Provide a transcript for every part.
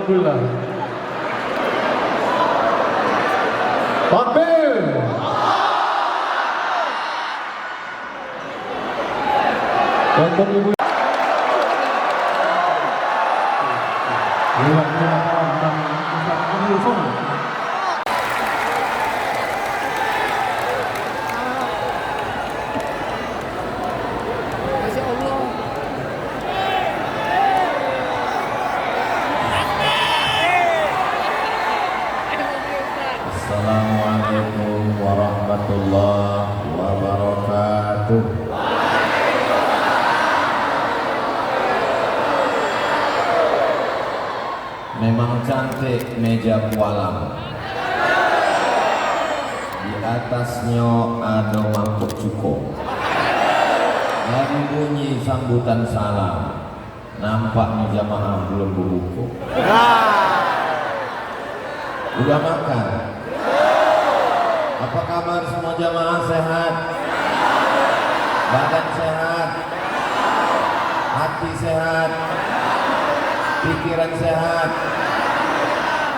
Alhamdulillah. Takbir. Untuk ibu. Assalamualaikum warahmatullahi wabarakatuh. Memang cantik meja pualam. Di atasnya ada mangkuk cukup. Dari bunyi sambutan salam, nampaknya jamaah belum berbuku. Udah makan? Apa kabar semua jamaah, sehat? Badan sehat? Hati sehat? Pikiran sehat?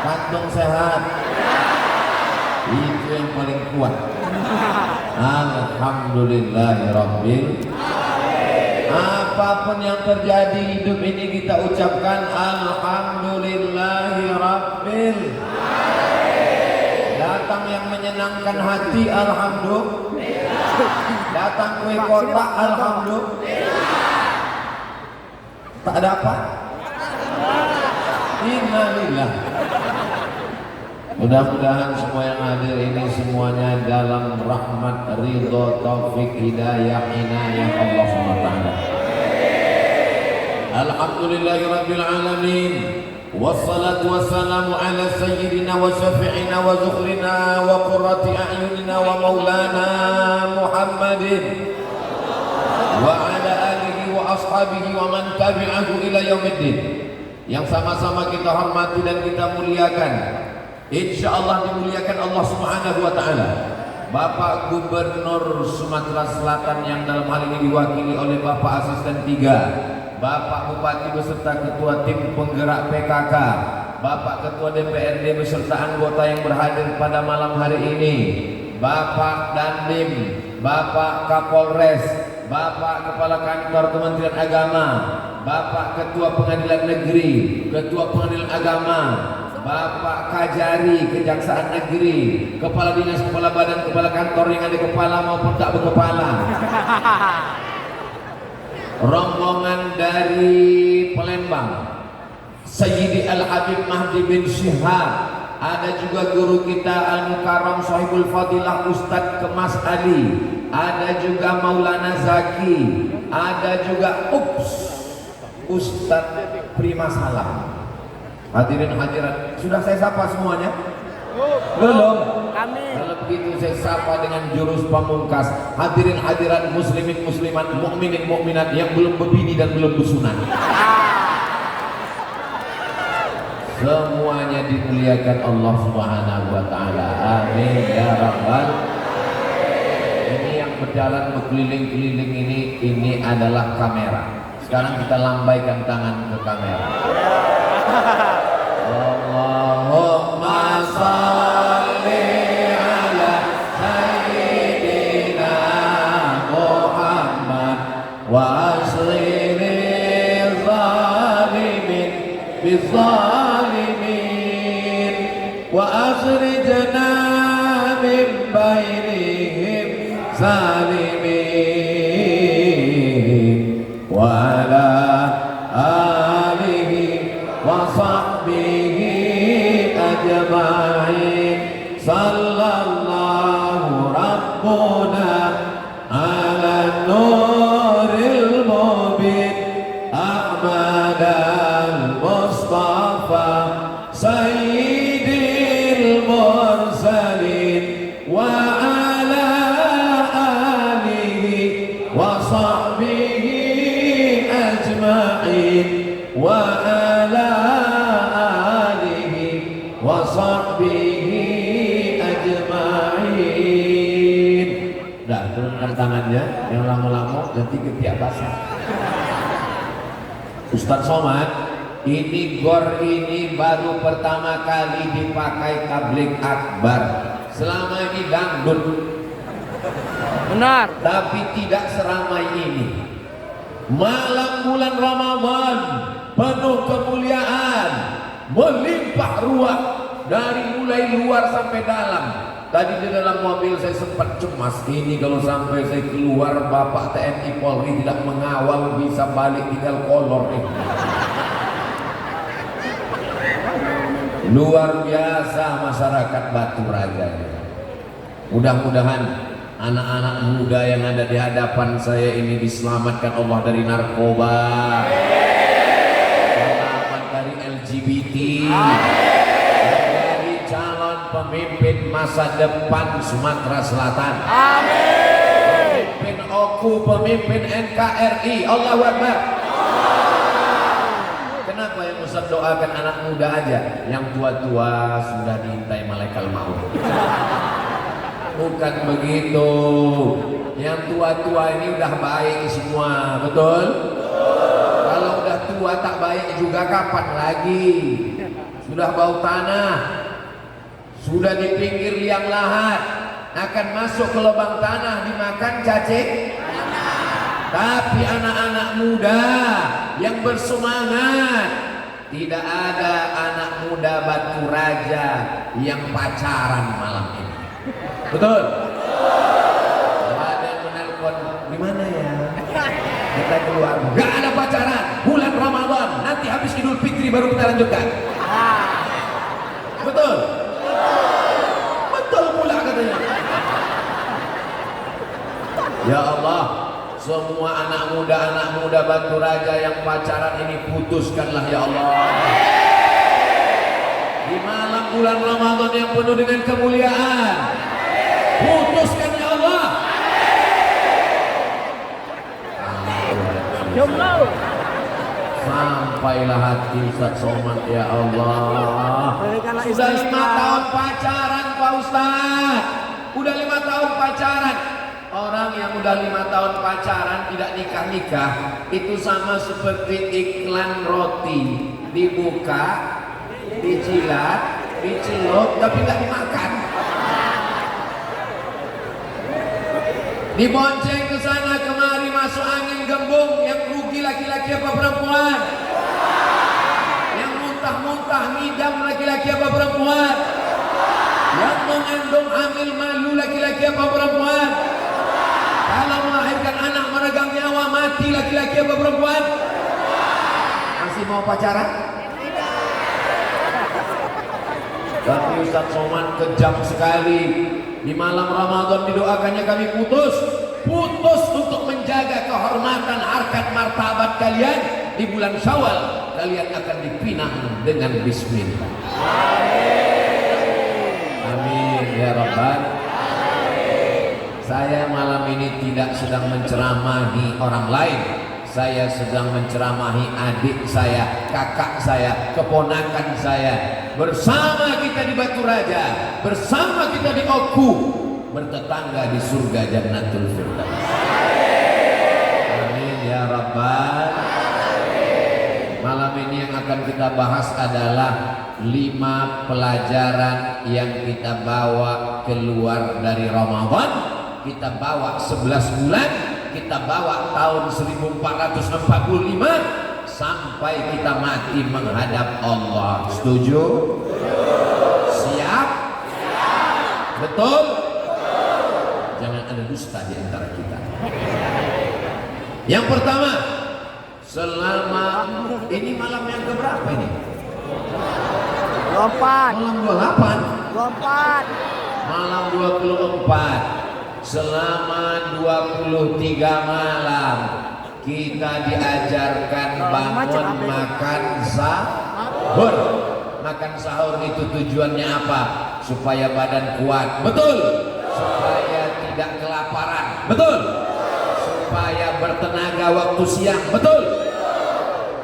Kantong sehat? Itu yang paling kuat. Alhamdulillahirabbil. Apapun yang terjadi hidup ini kita ucapkan alhamdulillahirabbil. Datang yang menyenangkan hati, alhamdulillah. Datang kue kotak, alhamdulillah. Tak dapat, innalillah. Mudah-mudahan semua yang hadir ini semuanya dalam rahmat, ridho, taufik, hidayah, inayah Allah SWT. Alhamdulillahirabbil alamin. Wassalatu wassalamu ala sayyidina wa syafi'ina wa zukhrina wa qurrati a'yunina wa maulana Muhammadin wa ala alihi wa ashabihi wa man tabi'ahu ila yaumiddin. Yang sama-sama kita hormati dan kita muliakan, insyaallah dimuliakan Allah Subhanahu wa taala, Bapak Gubernur Sumatera Selatan yang dalam hal ini diwakili oleh Bapak Asisten 3, Bapak Bupati beserta Ketua Tim Penggerak PKK, Bapak Ketua DPRD beserta anggota yang berhadir pada malam hari ini, Bapak Dandim, Bapak Kapolres, Bapak Kepala Kantor Kementerian Agama, Bapak Ketua Pengadilan Negeri, Ketua Pengadilan Agama, Bapak Kajari Kejaksaan Negeri, Kepala Dinas, Kepala Badan, Kepala Kantor yang ada kepala maupun tak berkepala, rombongan dari Palembang, Sayyidi Al-Habib Mahdi bin Syihab, ada juga guru kita Al-Mukarram Sahibul Fadilah Ustadz Kemas Ali, ada juga Maulana Zaki, ada juga Ustadz Prima Salam. Hadirin hadirat, sudah saya sapa semuanya? Belum? Kalau begitu saya sapa dengan jurus pamungkas. Hadirin hadirat, muslimin muslimat, mukminin mukminat yang belum berbini dan belum bersunat, semuanya dimuliakan Allah Subhanahu wa taala. Amin ya rabbal. Ini yang berjalan berkeliling-keliling ini adalah kamera. Sekarang kita lambaikan tangan ke kamera. Allahumma shalli ala sayyidina Muhammad wa asli zalimin bizalimin wa akhrijna min bainihim zalimin wa ala alihi wa sahbihi ajma'in. Sallallahu rabbuna ala nuril mubin Ahmad al-Mustafa sayyidil mursalin wa ala alihi wa sahbihi ajma'in wa ala alihi wa sahbihi ajma'in. Dah, turunkan tangannya yang lama-lama, nanti ketiak basah. Ustadz Somad, Ini gor ini baru pertama kali dipakai tabligh akbar. Selama ini dangdut. Benar. Tapi tidak seramai ini. Malam bulan Ramadan penuh kemuliaan, melimpah ruah dari mulai luar sampai dalam. Tadi di dalam mobil saya sempat cemas, ini kalau sampai saya keluar Bapak TNI Polri tidak mengawal, bisa balik tinggal kolor ini. Luar biasa masyarakat Batu Raja. Mudah-mudahan anak-anak muda yang ada di hadapan saya ini diselamatkan Allah dari narkoba, selamat dari LGBT, dari calon pemimpin masa depan Sumatera Selatan. Amin. Pemimpin OKU, pemimpin NKRI. Allahu Akbar. Kenapa yang Ustaz doakan anak muda aja? Yang tua-tua sudah diintai malaikat maut. Bukan begitu. Yang tua-tua ini udah baik semua, betul? Kalau udah tua tak baik juga kapan lagi? Sudah bau tanah, sudah di pinggir liang lahat, akan masuk ke lubang tanah dimakan cacing. Tapi anak-anak muda yang bersemangat, tidak ada anak muda Batu Raja yang pacaran malam ini. Betul? Ada yang menelpon, gimana ya? Kita keluar, gak ada pacaran, bulan Ramadan, nanti habis Idul Fitri baru kita lanjutkan. Betul? Betul pula katanya. Ya Allah, semua anak muda Batu Raja yang pacaran ini putuskanlah ya Allah. Di malam bulan Ramadan yang penuh dengan kemuliaan, putuskan ya Allah. Sampailah hati Ustaz Somad ya Allah. Sudah 5 tahun pacaran Pak Ustaz. Udah 5 tahun pacaran. Orang yang udah 5 tahun pacaran tidak nikah-nikah itu sama seperti iklan roti, dibuka, dicilat, dicelup tapi nggak dimakan. Dibonceng ke sana kemari, masuk angin gembung. Yang rugi laki-laki apa perempuan? Yang muntah-muntah ngidam laki-laki apa perempuan? Yang mengandung hamil malu laki-laki apa perempuan? Kalau melahirkan anak meregang nyawa mati laki-laki apa perempuan? Masih mau pacaran? Tapi Ustaz Somad kejam sekali. Di malam Ramadan didoakannya kami putus untuk menjaga kehormatan harkat martabat kalian. Di bulan Syawal kalian akan dipinang dengan bismillah. Amin ya Rabbal. Saya malam ini tidak sedang menceramahi orang lain. Saya sedang menceramahi adik saya, kakak saya, keponakan saya. Bersama kita di Batu Raja, bersama kita di OKU, bertetangga di surga Jannatul Firdaus. Amin ya Rabbal. Malam ini yang akan kita bahas adalah 5 pelajaran yang kita bawa keluar dari Ramadan. Kita bawa 11 bulan, kita bawa tahun 1445 sampai kita mati menghadap Allah. Setuju? Siap? Betul? Jangan ada dusta di antara kita. Yang pertama, selama ini malam yang keberapa ini? 24. Malam 28. 24. Malam 24. Selama 23 malam kita diajarkan bangun makan sahur. Makan sahur itu tujuannya apa? Supaya badan kuat. Betul. Supaya tidak kelaparan. Betul. Supaya bertenaga waktu siang. Betul.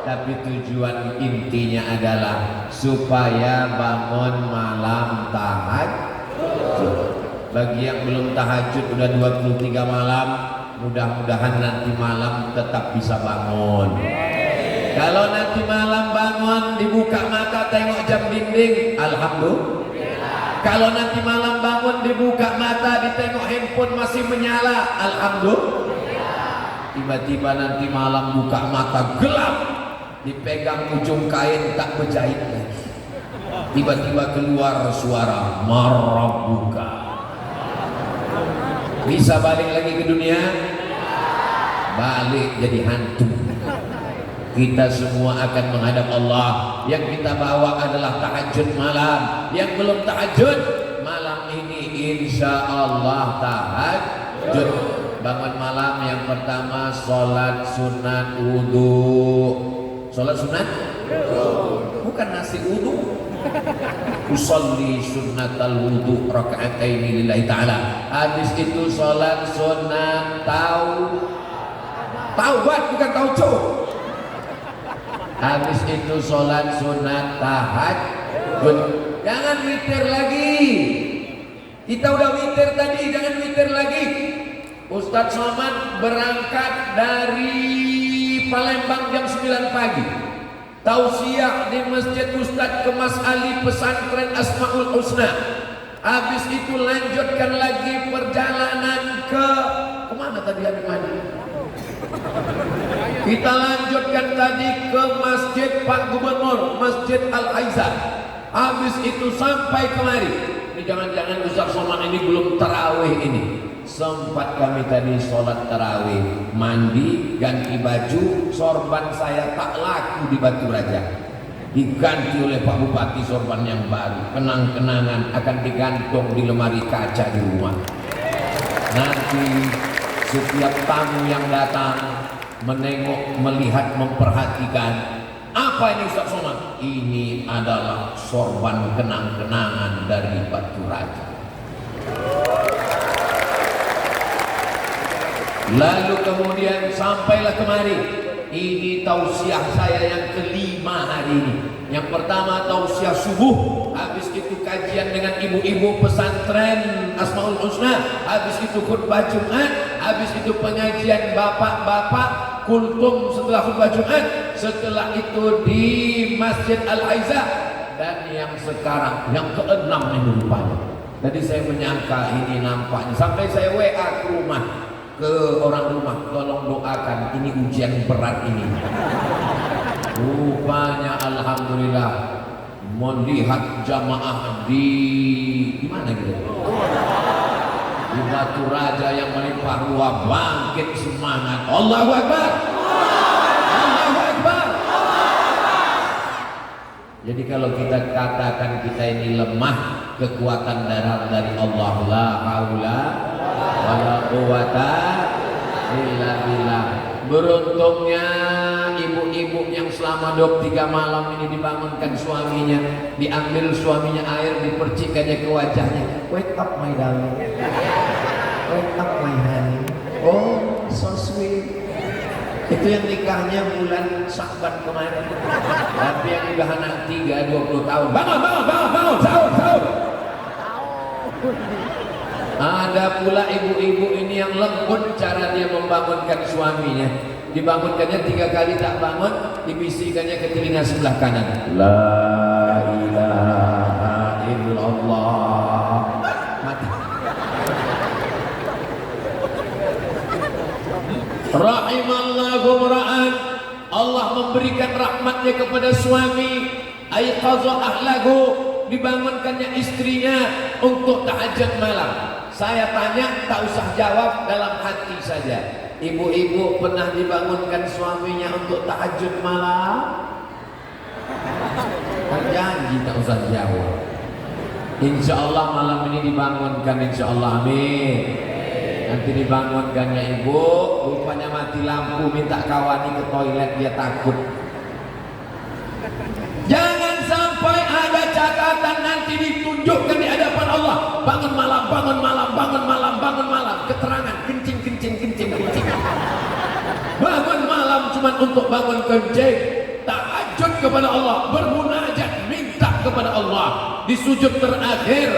Tapi tujuan intinya adalah supaya bangun malam tahajud. Bagi yang belum tahajud udah 23 malam, mudah-mudahan nanti malam tetap bisa bangun. Kalau nanti malam bangun bangun dibuka mata tengok jam dinding, alhamdulillah. Kalau nanti malam bangun dibuka mata ditengok handphone masih menyala, alhamdulillah. Tiba-tiba nanti malam buka mata gelap, dipegang ujung kain tak berjahit lagi. Tiba-tiba keluar suara marabuka. Bisa balik lagi ke dunia? Balik jadi hantu. Kita semua akan menghadap Allah. Yang kita bawa adalah tahajud malam. Yang belum tahajud malam ini insya Allah tahajud. Bangun malam yang pertama sholat sunat wudhu. Sholat sunat? Bukan nasi wudhu. Usolli sunnatal wudhu raka'ataini lillahi ta'ala. Habis itu sholat sunat taubat, bukan tauco. Habis itu sholat sunat tahajud. Jangan witir lagi. Kita udah witir tadi, jangan witir lagi. Ustadz Somad berangkat dari Palembang jam 9 pagi. Tausiah di Masjid Ustadz Kemas Ali Pesantren Asmaul Husna. Habis itu lanjutkan lagi perjalanan ke kemana tadi Habib Madi? Kita lanjutkan tadi ke Masjid Pak Gubernur, Masjid Al-Aizah. Habis itu sampai kemari. Ini jangan-jangan Ustaz Somad ini belum tarawih ini. Sempat kami tadi sholat tarawih, mandi, ganti baju, sorban saya tak laku di Batu Raja. Diganti oleh Pak Bupati sorban yang baru. Kenang-kenangan akan digantung di lemari kaca di rumah. Nanti setiap tamu yang datang menengok, melihat, memperhatikan, apa ini Ustaz Somad? Ini adalah sorban kenang-kenangan dari Batu Raja. Lalu kemudian sampailah kemari. Ini tausiah saya yang kelima hari ini. Yang pertama tausiah subuh, habis itu kajian dengan ibu-ibu pesantren Asmaul Husna, habis itu khutbah Jumat, habis itu pengajian bapak-bapak kultum setelah khutbah Jumat, setelah itu di Masjid Al-Aizah, dan yang sekarang yang keenam minggu depan. Tadi saya menyangka ini nampaknya, sampai saya WA ke rumah, ke orang rumah, tolong doakan, ini ujian berat ini. Rupanya alhamdulillah melihat jamaah di mana gitu, di Batu Raja yang melimpah ruah, bangkit semangat. Allahu Akbar, Allahu Akbar. Jadi kalau kita katakan kita ini lemah, kekuatan darah dari Allah, la haula wala quwata illa billah. Beruntungnya ibu-ibu yang selama 23 malam ini dibangunkan suaminya, diambil suaminya air, dipercikkannya ke wajahnya. Wake up my darling, wake up my honey. Oh so sweet. Itu yang nikahnya bulan Syakban kemarin. Tapi yang udah anak 3 20 tahun, bangun bangun bangun bangun, sahur sahur. Ada pula ibu-ibu ini yang lembut cara dia membangunkan suaminya. Dibangunkannya 3 kali tak bangun, dibisikannya ke telinga sebelah kanan, la ilaha illallah. Mati. Rahimallahu ra'an. Allah memberikan rahmatnya kepada suami. Aiqadha ahlahu, dibangunkannya istrinya untuk tahajud malam. Saya tanya, tak usah jawab, dalam hati saja. Ibu-ibu pernah dibangunkan suaminya untuk tahajud malam? Kan janji tak usah jawab. Insya Allah malam ini dibangunkan, insya Allah, amin. Nanti dibangunkannya ibu, rupanya mati lampu, minta kawani ke toilet, dia takut. Jangan sampai ada catatan nanti ditunjukkan di hadapan Allah. Bangun malam, bangun malam, bangun malam, bangun malam. Keterangan kencing, kencing, kencing, kencing. Bangun malam cuma untuk bangun kencing. Tahajud kepada Allah, bermunajat, minta kepada Allah. Di sujud terakhir,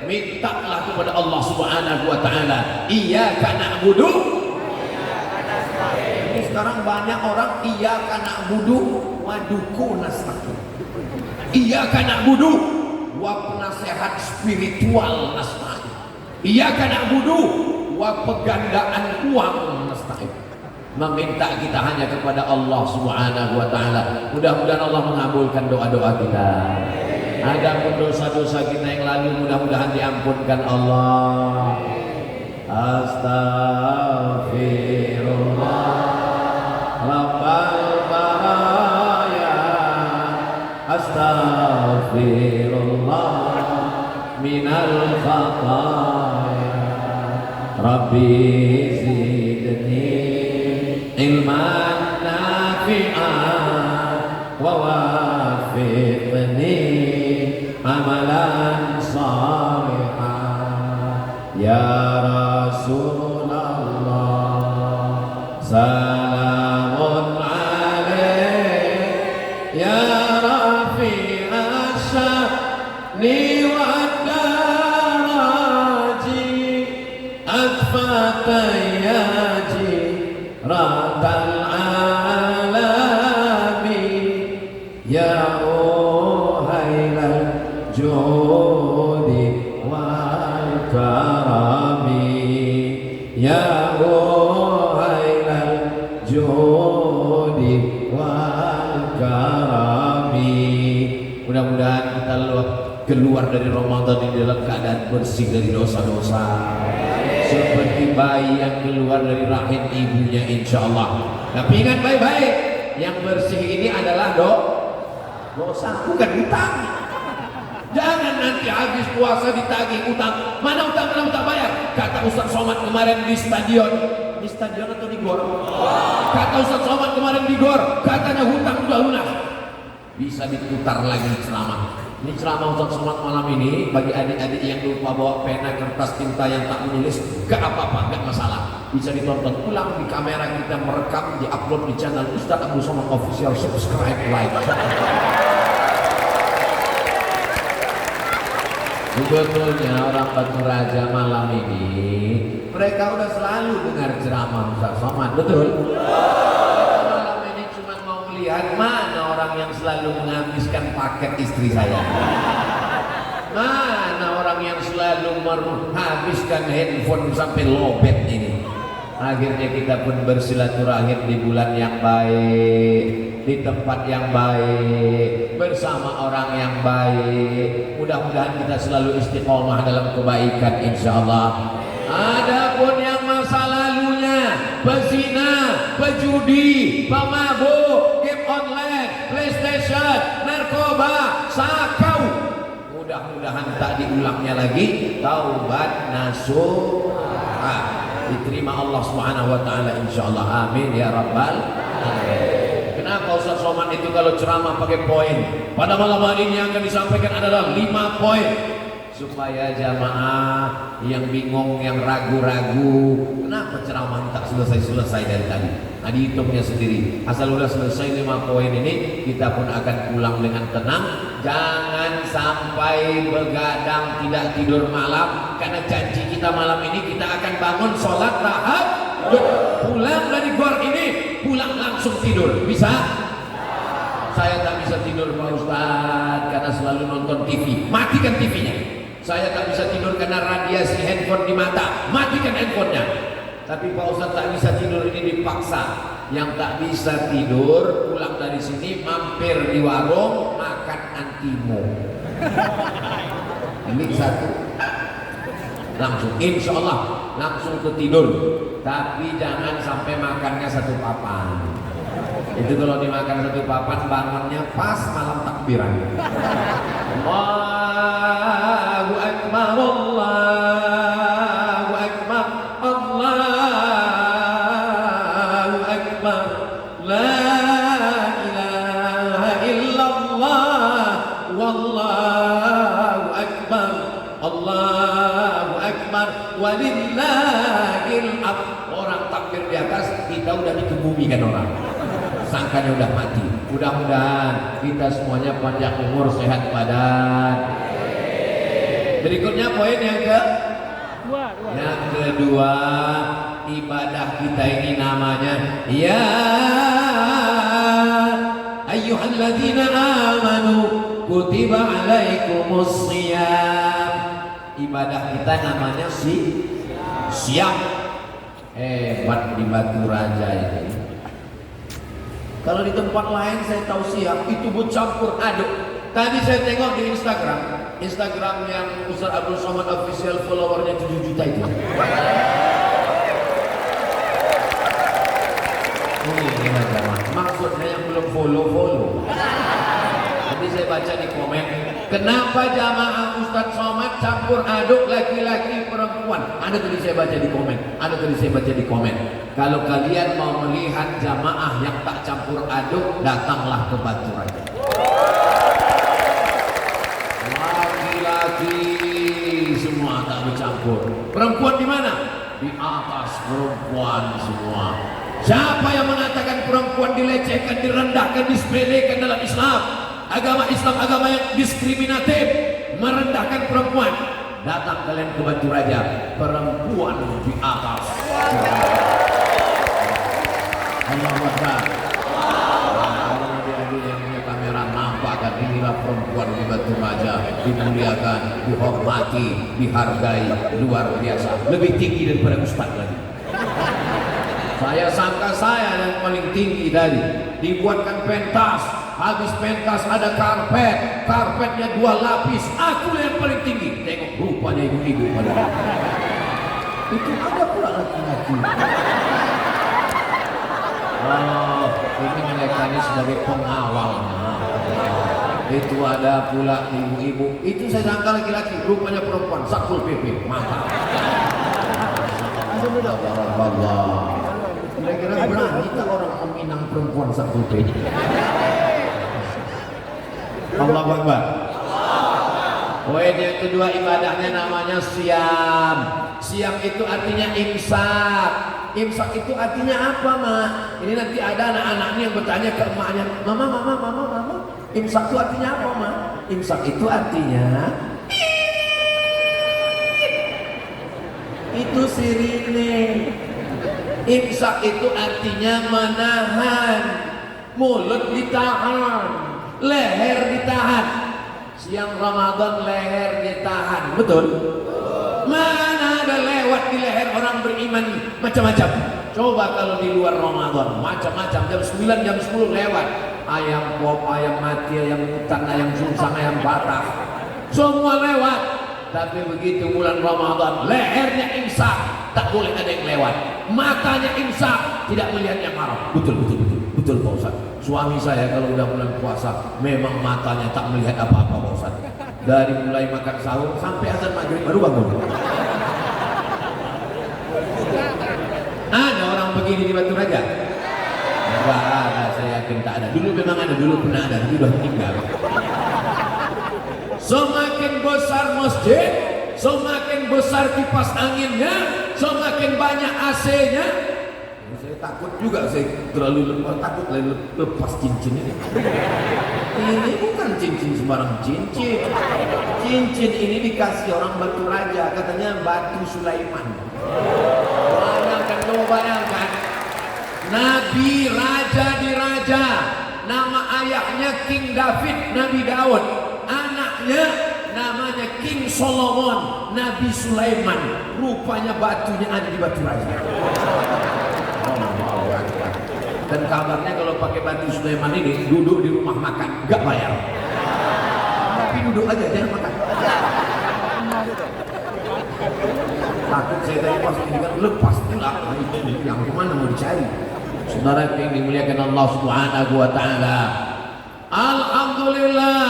mintalah kepada Allah Subhanahu wa taala. Iyyaka na'budu sekarang banyak orang iyyaka na'budu wa duku nasta'in. Iyyaka na'budu wa penasehat spiritual nasta'in. Iyyaka na'budu wa pegandaan uang nasta'in. Meminta kita hanya kepada Allah Subhanahu wa taala. Mudah-mudahan Allah mengabulkan doa-doa kita. Adapun dosa-dosa kita yang lalu mudah-mudahan diampunkan Allah. Astaghfirullah Rabbal baraya. Astaghfirullah minal khataya. Rabbi zidni ilman nafi'an wa wafiqni amalan salihan. Ya Rasulullah salamun alaik ya rafi'as sya'ni wad daraji atfatayaji ratal alami ya uhailal judi wal karami ya uhailal judi wal karami. Mudah-mudahan kita keluar dari Ramadan ini dalam keadaan bersih dari dosa-dosa, seperti bayi yang keluar dari rahim ibunya, insya Allah. Tapi ingat baik-baik, yang bersih ini adalah dosa, bukan utang. Jangan nanti habis puasa ditagih utang. Mana utang bayar? Kata Ustaz Somad kemarin di stadion atau di gor? Kata Ustaz Somad kemarin di gor, katanya hutang sudah lunas. Bisa diputar lagi ceramah. Ini ceramah Ustaz Somad malam ini bagi adik-adik yang lupa bawa pena, kertas, tinta yang tak menulis, gak apa-apa, gak masalah. Bisa ditonton ulang di kamera kita, merekam, di-upload di channel Ustaz Abdul Somad Official. Subscribe, like. Sebetulnya orang Batu Raja malam ini mereka udah selalu dengar ceramah Ustaz Somad, betul? Malam ini cuma mau melihat mana orang yang selalu menghabiskan paket istri saya, mana orang yang selalu menghabiskan handphone sampai lobet ini. Akhirnya kita pun bersilaturahim di bulan yang baik, di tempat yang baik, bersama orang yang baik. Mudah-mudahan kita selalu istiqomah dalam kebaikan, insya Allah. Adapun yang masa lalunya pezina, pejudi, pemabuk, game online, PlayStation, narkoba, sakau, mudah-mudahan tak diulangnya lagi. Taubat nasuha, diterima Allah Subhanahu wa taala, insyaallah. Amin ya rabbal alamin. Kenapa Ustaz Somad itu kalau ceramah pakai poin? Pada malam hari ini yang akan disampaikan adalah 5 poin supaya jamaah yang bingung, yang ragu-ragu, kenapa ceramah tak selesai dari tadi. Nah, dihitungnya sendiri. Asal udah selesai 5 poin ini, kita pun akan pulang dengan tenang. Jangan sampai begadang, tidak tidur malam, karena janji kita malam ini kita akan bangun sholat tahajud. Pulang dari gor ini, pulang langsung tidur. Bisa? Saya tak bisa tidur Pak Ustadz karena selalu nonton TV. Matikan TV-nya. Saya tak bisa tidur karena radiasi handphone di mata. Matikan handphonenya. Tapi Pak Ustadz tak bisa tidur ini dipaksa. Yang tak bisa tidur pulang dari sini mampir di warung makan antimo. Ini satu. Langsung insya Allah langsung ke tidur. Tapi jangan sampai makannya satu papan. Itu kalau dimakan satu papan bangunnya pas malam takbiran. Allahu Akbar, Allahu Akbar, Allahu Akbar, la ilaha illallah, wallahu akbar, Allahu Akbar, walillahil hamd. Orang takbir di atas, kita udah dikebumikan orang. Sangkanya udah mati. Mudah-mudahan kita semuanya panjang umur, sehat badan. Berikutnya poin yang Yang kedua, ibadah kita ini namanya ya ayyuhalladzina amanu kutiba alaikumus shiyam. Ibadah kita namanya siap. Hebat di Batu Raja ini. Kalau di tempat lain saya tahu siap itu bercampur aduk. Tadi saya tengok di Instagram yang Ustaz Abdul Somad official followernya 7 juta itu. Ini maksudnya yang belum follow. Nanti saya baca di komen, kenapa jamaah Ustaz Somad campur aduk laki-laki perempuan? Ada tadi saya baca di komen. Kalau kalian mau melihat jamaah yang tak campur aduk, datanglah ke Batu Raja. Laki-laki semua tak bercampur. Perempuan di mana? Di atas perempuan semua. Siapa yang mengatakan perempuan dilecehkan, direndahkan, disepelekan dalam Islam? Agama Islam agama yang diskriminatif, merendahkan perempuan. Datang kalian ke Batu Raja, perempuan di atas. Allahu Akbar. Adik-adik yang punya kamera nampak kan, inilah perempuan di Batu Raja, dimuliakan, dihormati, dihargai, luar biasa, lebih tinggi daripada ustaz lagi. Saya sangka saya yang paling tinggi tadi. Dibuatkan pentas, habis pentas ada karpetnya 2 lapis. Aku yang paling tinggi. Tengok rupanya ibu-ibu pada. Itu ada pula laki-laki. Oh, ini mereka ini sebagai pengawal. Itu ada pula ibu-ibu. Itu saya sangka laki-laki, rupanya perempuan. Satpol PP, mantap. Allah. Kira-kira berani tak orang meminang perempuan Satpol PP? Allahu Akbar. Poin yang kedua, ibadahnya namanya siam. Siam itu artinya imsak. Imsak itu artinya apa, Mak? Ini nanti ada anak-anaknya yang bertanya ke emaknya, Mama. Imsak itu artinya apa, Mak? Imsak itu artinya itu sirine. Imsak itu artinya menahan. Mulut ditahan, leher ditahan. Siang Ramadan leher ditahan, betul? Mana ada lewat di leher orang beriman macam-macam. Coba kalau di luar Ramadan macam-macam, jam 9, jam 10 lewat. Ayam pop, ayam mati, ayam hutan, ayam susang, ayam batah, semua lewat. Tapi begitu bulan Ramadan, lehernya imsak, tak boleh ada yang lewat. Matanya imsak, tidak melihat yang haram. Betul Pak Ustaz. Suami saya kalau udah bulan puasa, memang matanya tak melihat apa-apa Pak Ustaz. Dari mulai makan sahur sampai azan maghrib baru bangun. Ada orang begini di Batu Raja? Enggak ada, saya yakin tak ada. Dulu memang ada, dulu pernah ada, tapi udah meninggal. Semakin besar masjid, semakin besar kipas anginnya, semakin banyak AC-nya. Saya takut juga, saya terlalu takut lepas cincin ini. Ini bukan cincin sembarang cincin. Cincin ini dikasih orang Batu Raja, katanya batu Sulaiman. Bayangkan, Nabi raja di raja, nama ayahnya King David, Nabi Daud. Anaknya namanya King Solomon, Nabi Sulaiman. Rupanya batunya ada di Batu Raja. Dan kabarnya kalau pakai batu Sulaiman ini duduk di rumah makan, gak bayar. Tapi duduk aja, jangan makan. Takut saya tadi pas ini kan lepas pula. Yang kemana mau dicari? Saudara yang dimuliakan Allah Subhanahu wa Ta'ala, alhamdulillah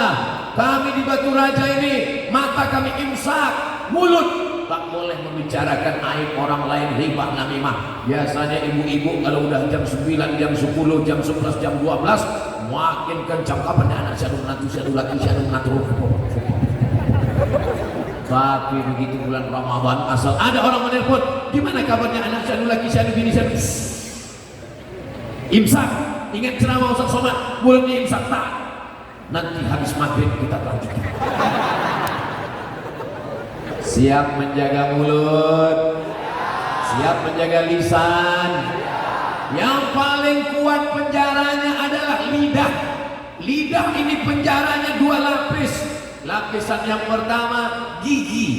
kami di Batu Raja ini mata kami imsak, mulut tak boleh membicarakan aib orang lain, ribah namimah. Biasanya ibu-ibu kalau udah jam 9, jam 10, jam 11, jam 12 makin kencang. Kapan anak syadu menantu, syadu laki, syadu menantu. Tapi begitu bulan Ramadan, asal ada orang menelpon, gimana kabarnya anak syadu laki, syadu bini, syadu imsak. Ingat ceramah Ustaz Somad, bulannya imsak tak? Nanti habis maghrib kita lanjutkan. Siap menjaga mulut, siap menjaga lisan. Yang paling kuat penjaranya adalah lidah. Lidah ini penjaranya dua lapis. Lapisan yang pertama gigi,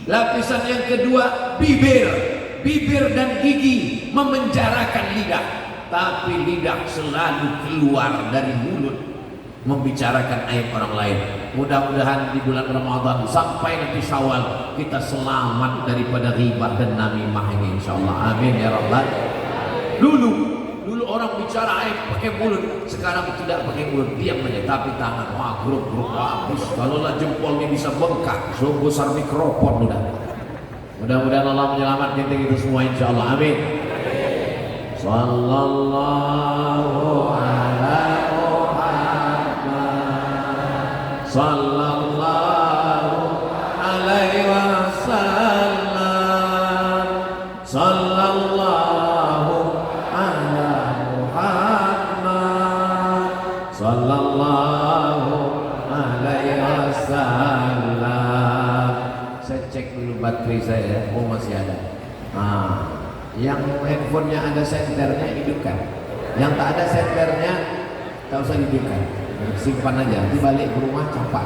lapisan yang kedua bibir. Bibir dan gigi memenjarakan lidah, tapi lidah selalu keluar dari mulut membicarakan aib orang lain. Mudah-mudahan di bulan Ramadan sampai nanti Syawal kita selamat daripada ghibah dan namimah ini, insyaallah. Amin ya rabbal. Dulu orang bicara aib pakai mulut, sekarang tidak pakai mulut, diam aja, tapi tangan wah grup habis. Kalau lah jempolnya bisa bengkak, sebesar mikrofon udah. Mudah-mudahan Allah menyelamatkan kita semua, insyaallah. Amin. Sallallahu ala Muhammad, sallallahu alaihi wasallam, sallallahu ala Muhammad, sallallahu alaihi wasallam. Saya cek dulu baterai saya, oh masih ada. Yang handphonenya ada senternya hidupkan, yang tak ada senternya tak usah hidupkan, simpan aja, nanti balik ke rumah campak.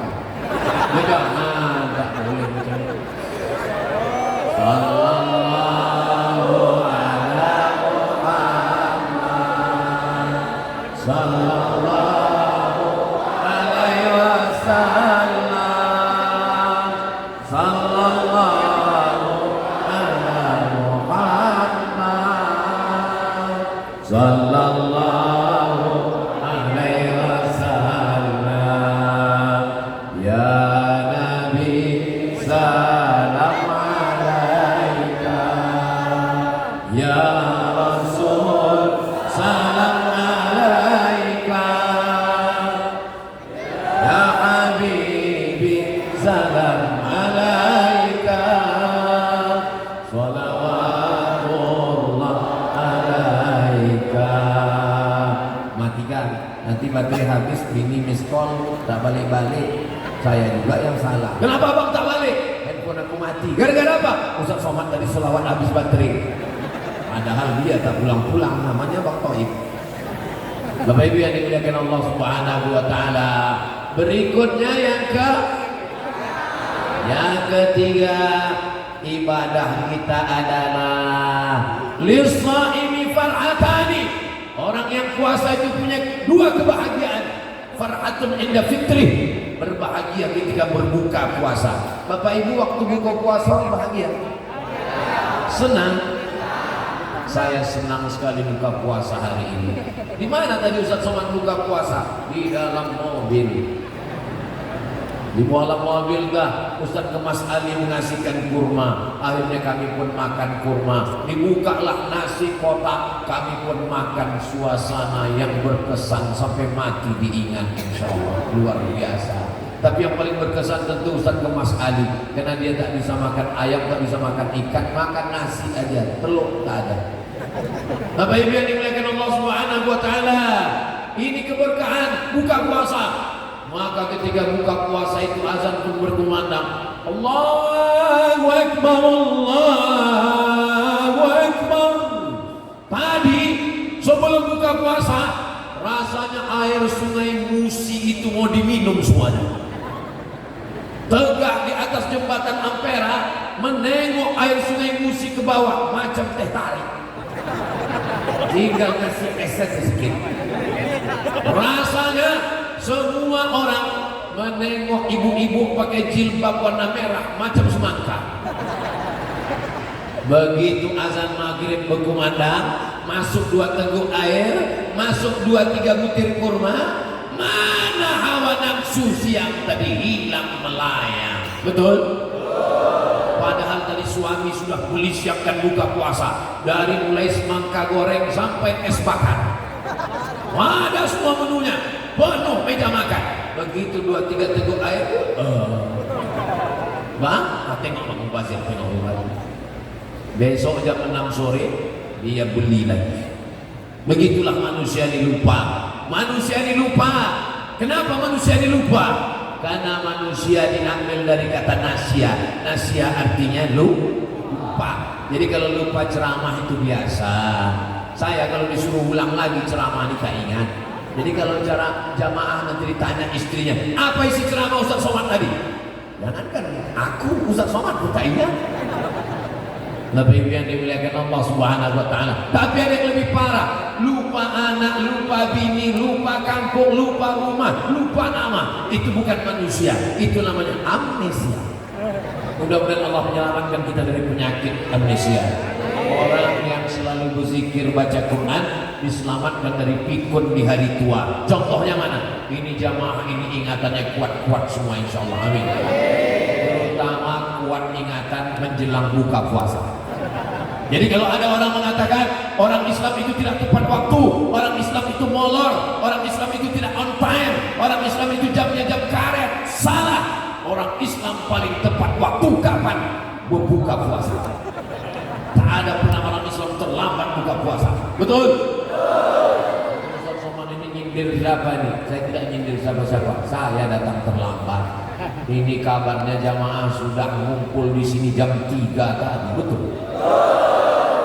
Jangan, tak boleh macam itu. Sallallahu ala Muhammad, sallallahu alaihi wasallam, sallallahu ala Muhammad, sallallahu alaihi wasallam. Ya Nabi salam alaika, ya Rasul salam alaika, ya Habibi salam alaika, salawatullah alaika. Matikan, nanti baterai habis, bini miss call, tak balik-balik, saya juga yang salah. Kenapa abang tak balik? Handphone aku mati. Gara-gara apa? Ustaz Somad tadi selawat habis baterai. Padahal dia tak pulang-pulang, namanya Bang Toib. Bapak Ibu yang dimuliakan Allah Subhanahu wa taala. Berikutnya yang ketiga, ibadah kita adalah lis-shaimi farhatani. Orang yang puasa itu punya dua kebahagiaan. Farhatun inda fitri, berbahagia ketika berbuka puasa. Bapak Ibu waktu buka puasa bahagia? Senang? Saya senang sekali buka puasa hari ini. Di mana tadi Ustaz Somad buka puasa? Di dalam mobil. Di dalam mobil dah Ustaz ke Mas Ali mengasihkan kurma. Akhirnya kami pun makan kurma. Dibukalah nasi kotak, kami pun makan. Suasana yang berkesan sampai mati diingat, insyaallah. Luar biasa. Tapi yang paling berkesan tentu Ustaz ke Mas Ali, karena dia tak bisa makan ayam, tak bisa makan ikan, makan nasi aja, telur tak ada. Bapak Ibu yang dimuliakan Allah Subhanahu wa taala, ini keberkahan buka puasa. Maka ketika buka puasa itu azan pun berkumandang, Allahu Akbar, Allahu Akbar. Tadi sebelum buka puasa rasanya air sungai Musi itu mau diminum semuanya. Tegak di atas jembatan Ampera, menengok air sungai Musi ke bawah macam teh tarik. Tinggal kasih es sedikit. Rasanya semua orang menengok ibu-ibu pakai jilbab warna merah macam semangka. Begitu azan maghrib berkumandang, masuk 2 teguk air, masuk 2-3 butir kurma, mana hawa nafsu siang tadi hilang melayang. Betul? Padahal tadi suami sudah beli siapkan buka puasa, dari mulai semangka goreng sampai es bakar. Ada semua menunya, penuh meja makan. Begitu 2-3 teguk air, Bang, tengok Bang Mubazir, tengok lagi. Besok jam 6 sore dia beli lagi. Begitulah manusia ini lupa. Manusia ini lupa. Kenapa manusia ini lupa? Karena manusia diambil dari kata nasya. Nasya artinya lupa. Jadi kalau lupa ceramah itu biasa. Saya kalau disuruh ulang lagi ceramah ini tak ingat. Jadi kalau cara jamaah nanti ditanya istrinya, apa isi ceramah Ustaz Somad tadi? Jangankan aku Ustaz Somad pun tak ingat. Lebih yang dimuliakan Allah Subhanahu wa taala. Tapi ada yang lebih parah, lupa anak, lupa bini, lupa kampung, lupa rumah, lupa nama. Itu bukan manusia, itu namanya amnesia. Mudah-mudahan Allah menyelamatkan kita dari penyakit amnesia. Orang yang selalu berzikir baca Quran diselamatkan dari pikun di hari tua. Contohnya mana? Ini jamaah ini ingatannya kuat-kuat semua insyaallah. Amin. Terutama kuat ingatan menjelang buka puasa. Jadi kalau ada orang mengatakan orang Islam itu tidak tepat waktu, orang Islam itu molor, orang Islam itu tidak on time, orang Islam itu jamnya jam karet, salah. Orang Islam paling tepat waktu kapan? Berbuka puasa. Tak ada pernah orang Islam terlambat buka puasa. Betul? Ustaz Somad ini nyindir siapa nih? Saya tidak nyindir siapa-siapa. Saya datang terlambat. Ini kabarnya jamaah sudah ngumpul di sini jam 3 tadi. Betul?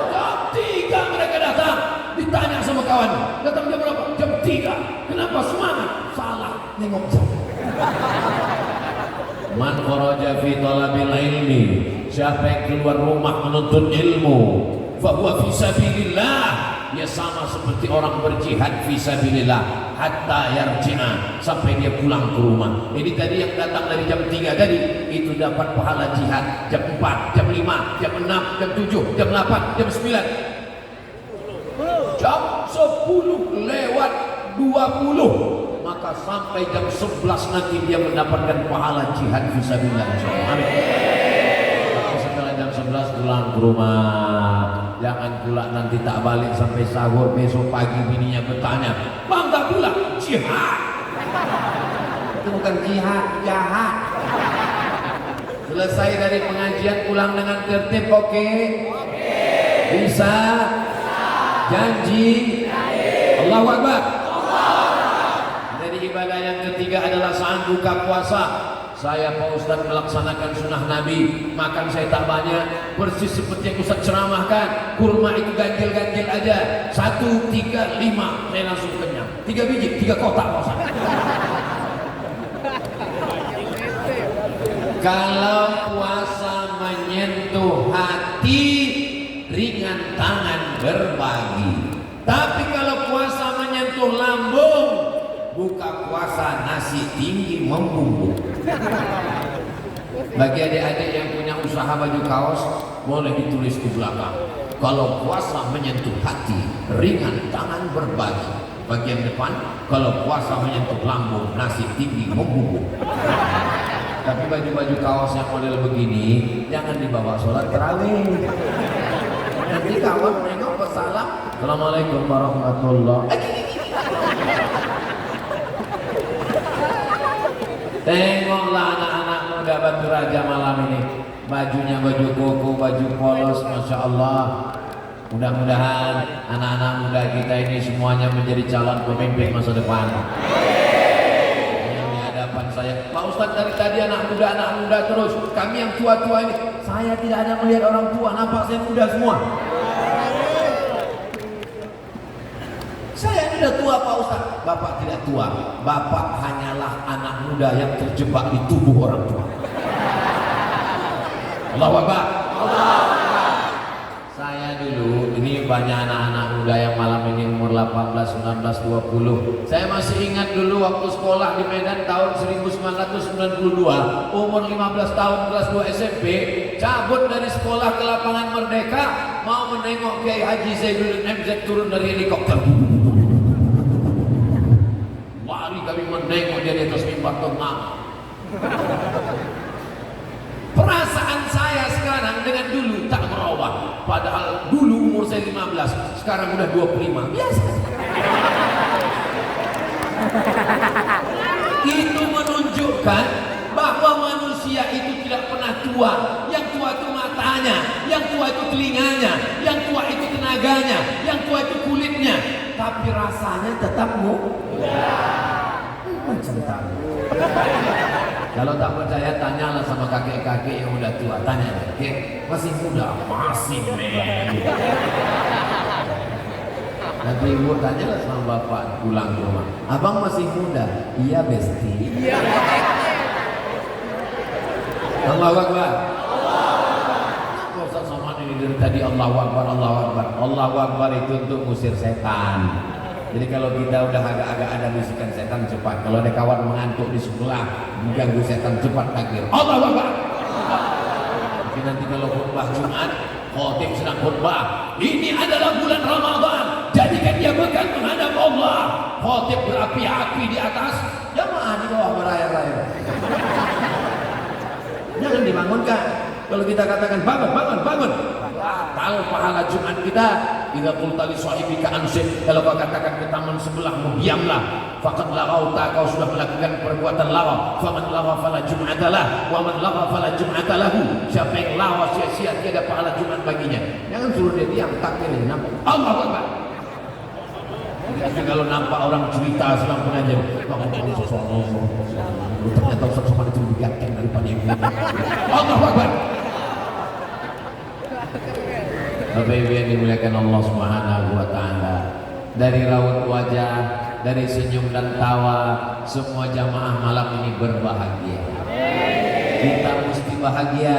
Jam 3 mereka datang. Ditanya sama kawan, datang jam berapa? Jam 3. Kenapa semangat? Salah, nengok jam. Man kharaja fi talabil ilmi, siapa yang keluar rumah menuntut ilmu, fa huwa fi sabilillah, dia sama seperti orang berjihad fi sabilillah hatta yarji'a, sampai dia pulang ke rumah. Jadi tadi yang datang dari jam 3 tadi itu dapat pahala jihad jam 4, jam 5, jam 6, jam 7, jam 8, jam 9. Jam 10 lewat 20, maka sampai jam 11 nanti dia mendapatkan pahala jihad fisabilillah insyaallah. Amin. Tapi setelah jam 11 pulang ke rumah. Jangan pula nanti tak balik sampai sahur, besok pagi bininya bertanya, "Bang tak pulang?" Jihad. Itu bukan jihad, jahat. Selesai dari pengajian pulang dengan tertib, oke? Bisa? Janji? Allahu Akbar. Ibadah yang ketiga adalah saat buka puasa. Saya Pak Ustaz melaksanakan sunnah Nabi, makan saya tak banyak, persis seperti yang Ustaz ceramahkan. Kurma itu ganjil-ganjil aja, 1, 3, 5, saya langsung kenyang. 3 biji, 3 kotak Pak Ustaz. Kalau puasa menyentuh hati, ringan tangan berbagi. Tapi kalau puasa menyentuh lambung, buka puasa nasi tinggi membumbung. Bagi adik-adik yang punya usaha baju kaos, boleh ditulis di belakang, kalau puasa menyentuh hati, ringan tangan berbagi. Bagian depan, kalau puasa menyentuh lambung, nasi tinggi membumbung. Tapi baju-baju kaos yang model begini jangan dibawa sholat tarawih. Nanti kawan nengok pesalam, assalamualaikum warahmatullahi wabarakatuh. Tengoklah anak-anak muda Batu Raja malam ini, bajunya baju koko, baju polos, masya Allah. Mudah-mudahan anak-anak muda kita ini semuanya menjadi calon pemimpin masa depan. Yang di hadapan saya, Pak Ustadz dari tadi anak muda terus. Kami yang tua-tua ini, saya tidak ada melihat orang tua, nampak saya muda semua. Saya sudah tua Pak Ustadz. Bapak tidak tua, Bapak hanyalah anak muda yang terjebak di tubuh orang tua. Allahu Akbar. Saya dulu, ini banyak anak-anak muda yang malam ini umur 18, 19, 20. Saya masih ingat dulu waktu sekolah di Medan tahun 1992, umur 15 tahun kelas 2 SMP, cabut dari sekolah ke lapangan Merdeka, mau menengok Kiai Haji Zainuddin MZ turun dari helikopter. Kami menengok dia di atas mimbar ternama. Perasaan saya sekarang dengan dulu tak berubah. Padahal dulu umur saya 15, sekarang udah 25. Biasa. Itu menunjukkan bahwa manusia itu tidak pernah tua. Yang tua itu matanya, yang tua itu telinganya, yang tua itu tenaganya, yang tua itu kulitnya. Tapi rasanya tetap muda. Macam tak. Kalau tak percaya tanyalah sama kakek-kakek yang udah tua. Tanya, kakek masih muda? Masih men. Nanti ibu tanyalah sama bapak pulang ke rumah. Abang masih muda? Iya besti. Allahu Akbar. Ustaz Somad ini dari tadi Allahu Akbar, Allahu Akbar. Allahu Akbar itu untuk ngusir setan. Jadi kalau kita udah agak-agak ada bisikan setan cepat. Kalau ada kawan mengantuk di sebelah mengganggu setan cepat takbir. Allahu Akbar. Tapi nanti kalau khutbah Jumat, khotib sedang khutbah. Ini adalah bulan Ramadan. Jadikan dia bekal menghadap Allah. Khotib berapi-api di atas, jamaah di bawah berayar-ayar. Jangan dibangunkan. Kalau kita katakan bangun, bangun, bangun, batal pahala Jumat kita. Idza qulta li sahibika ansit, kalau kau katakan ke taman sebelah diamlah, faqad laghauta, kau sudah melakukan perbuatan lagha. Faman lagha fala jum'atalah wa man lagha fala jum'atalahu. Siapa yang lagha sia-sia tiada pahala Jumat baginya. Jangan suruh dia diam, takbirin nampak. Allahu Akbar. Jadi kalau nampak orang cerita sedang pengajian, ternyata Ustaz Somad itu lebih ganteng daripada yang ini. Allahu Akbar. Bapak Ibu yang dimuliakan Allah Subhanahu wa taala, dari raut wajah, dari senyum dan tawa, semua jamaah malam ini berbahagia. Kita mesti bahagia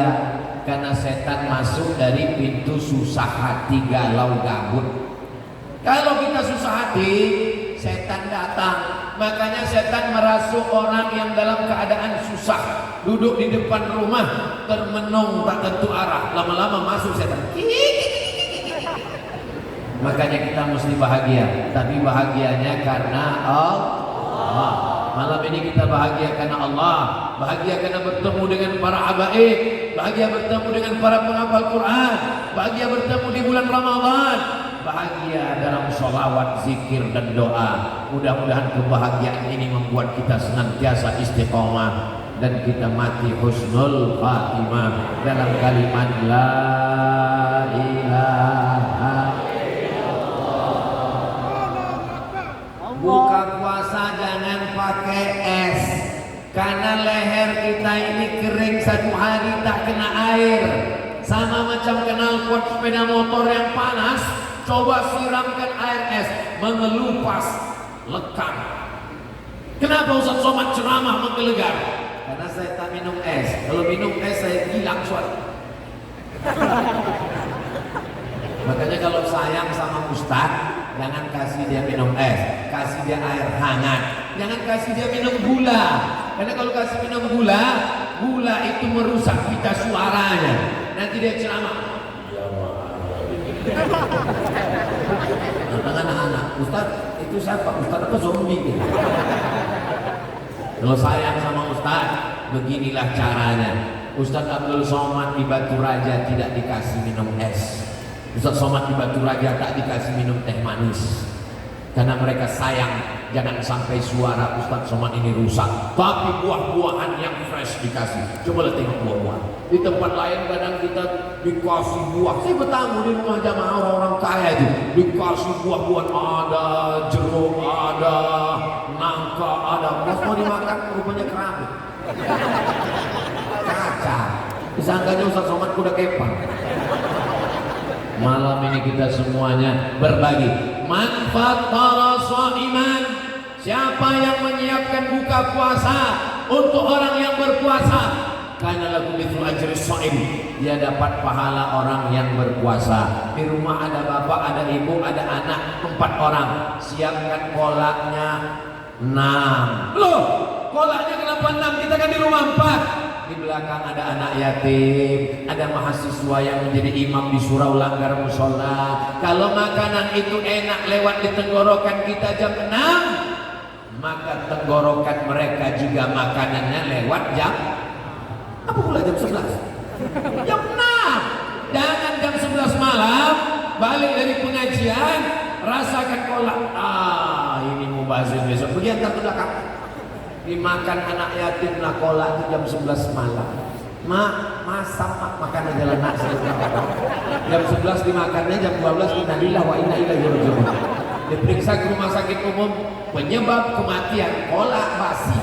karena setan masuk dari pintu susah hati, galau, gabut. Kalau kita susah hati, setan datang. Makanya setan merasuk orang yang dalam keadaan susah, duduk di depan rumah termenung tak tentu arah, lama-lama masuk setan. Makanya kita mesti bahagia, tapi bahagianya karena Allah. Malam ini kita bahagia karena Allah, bahagia karena bertemu dengan para habaib, bahagia bertemu dengan para penghafal Quran, bahagia bertemu di bulan Ramadan, bahagia dalam sholawat, zikir dan doa. Mudah-mudahan kebahagiaan ini membuat kita senantiasa istiqomah dan kita mati husnul khatimah dalam kalimat la ilaha. Buka puasa jangan pakai es, karena leher kita ini kering satu hari tak kena air. Sama macam knalpot sepeda motor yang panas, coba siramkan air es, mengelupas, lekang. Kenapa Ustaz Somad ceramah menggelegar? Karena saya tak minum es. Kalau minum es saya hilang suara. Makanya kalau sayang sama Ustaz, jangan kasih dia minum es, kasih dia air hangat. Jangan kasih dia minum gula, karena kalau kasih minum gula, gula itu merusak pita suaranya. Nanti dia ceramah. Anak-anak, Ustaz itu siapa? Ustaz apa zombie? Kalau sayang sama Ustaz, beginilah caranya. Ustaz Abdul Somad di Batu Raja tidak dikasih minum es. Ustaz Somad di Batu Raja tak dikasih minum teh manis, karena mereka sayang jangan sampai suara Ustaz Somad ini rusak. Tapi buah-buahan yang fresh dikasih. Coba lihat tengok buah-buah. Di tempat lain kadang kita dikasih buah. Saya bertamu di rumah jamaah orang-orang kaya itu, dikasih buah-buahan, ada jeruk, ada nangka, ada. Pas mau dimakan rupanya keramik. Kaca. Disangkanya Ustaz Somad kuda kepang. Malam ini kita semuanya berbagi. Manfaat para shaiman. Siapa yang menyiapkan buka puasa untuk orang yang berpuasa, karena lagu mithlu ajri shaim, dia dapat pahala orang yang berpuasa. Di rumah ada bapak, ada ibu, ada anak, 4 orang. Siapkan kolaknya 6. Loh, kolaknya kenapa 6? Kita kan di rumah 4. Di belakang ada anak yatim, ada mahasiswa yang menjadi imam di surau langgar musola. Kalau makanan itu enak lewat di tenggorokan kita jam 6, maka tenggorokan mereka juga makanannya lewat jam apa pula jam 11? Jam 6. Jangan jam 11 malam balik dari pengajian rasakan kolak. Ini mubazir besok. Pergi antar ke belakang. Dimakan anak yatim lah kolak itu jam 11 malam. Masak makan aja lah nak. Jam 11 dimakannya, jam 12 innalillahi wa inna ilaihi raji'un. Diperiksa ke rumah sakit umum, penyebab kematian kolak basi.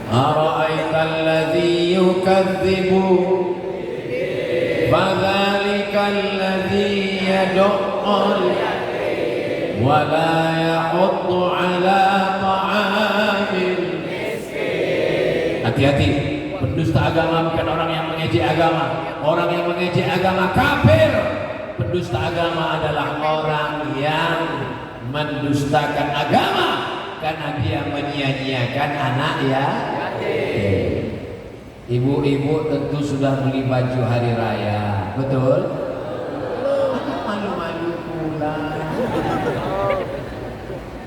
Ara'aital ladzi yukadzibu fadzalikal ladzi yad'ul wa la yahuddu ala ta'amil miskin. Hati-hati, pendusta agama bukan orang yang mengejek agama. Orang yang mengejek agama kafir. Pendusta agama adalah orang yang mendustakan agama karena dia menyia-nyiakan anak yatim. Ibu-ibu tentu sudah beli baju hari raya, betul? Malu-malu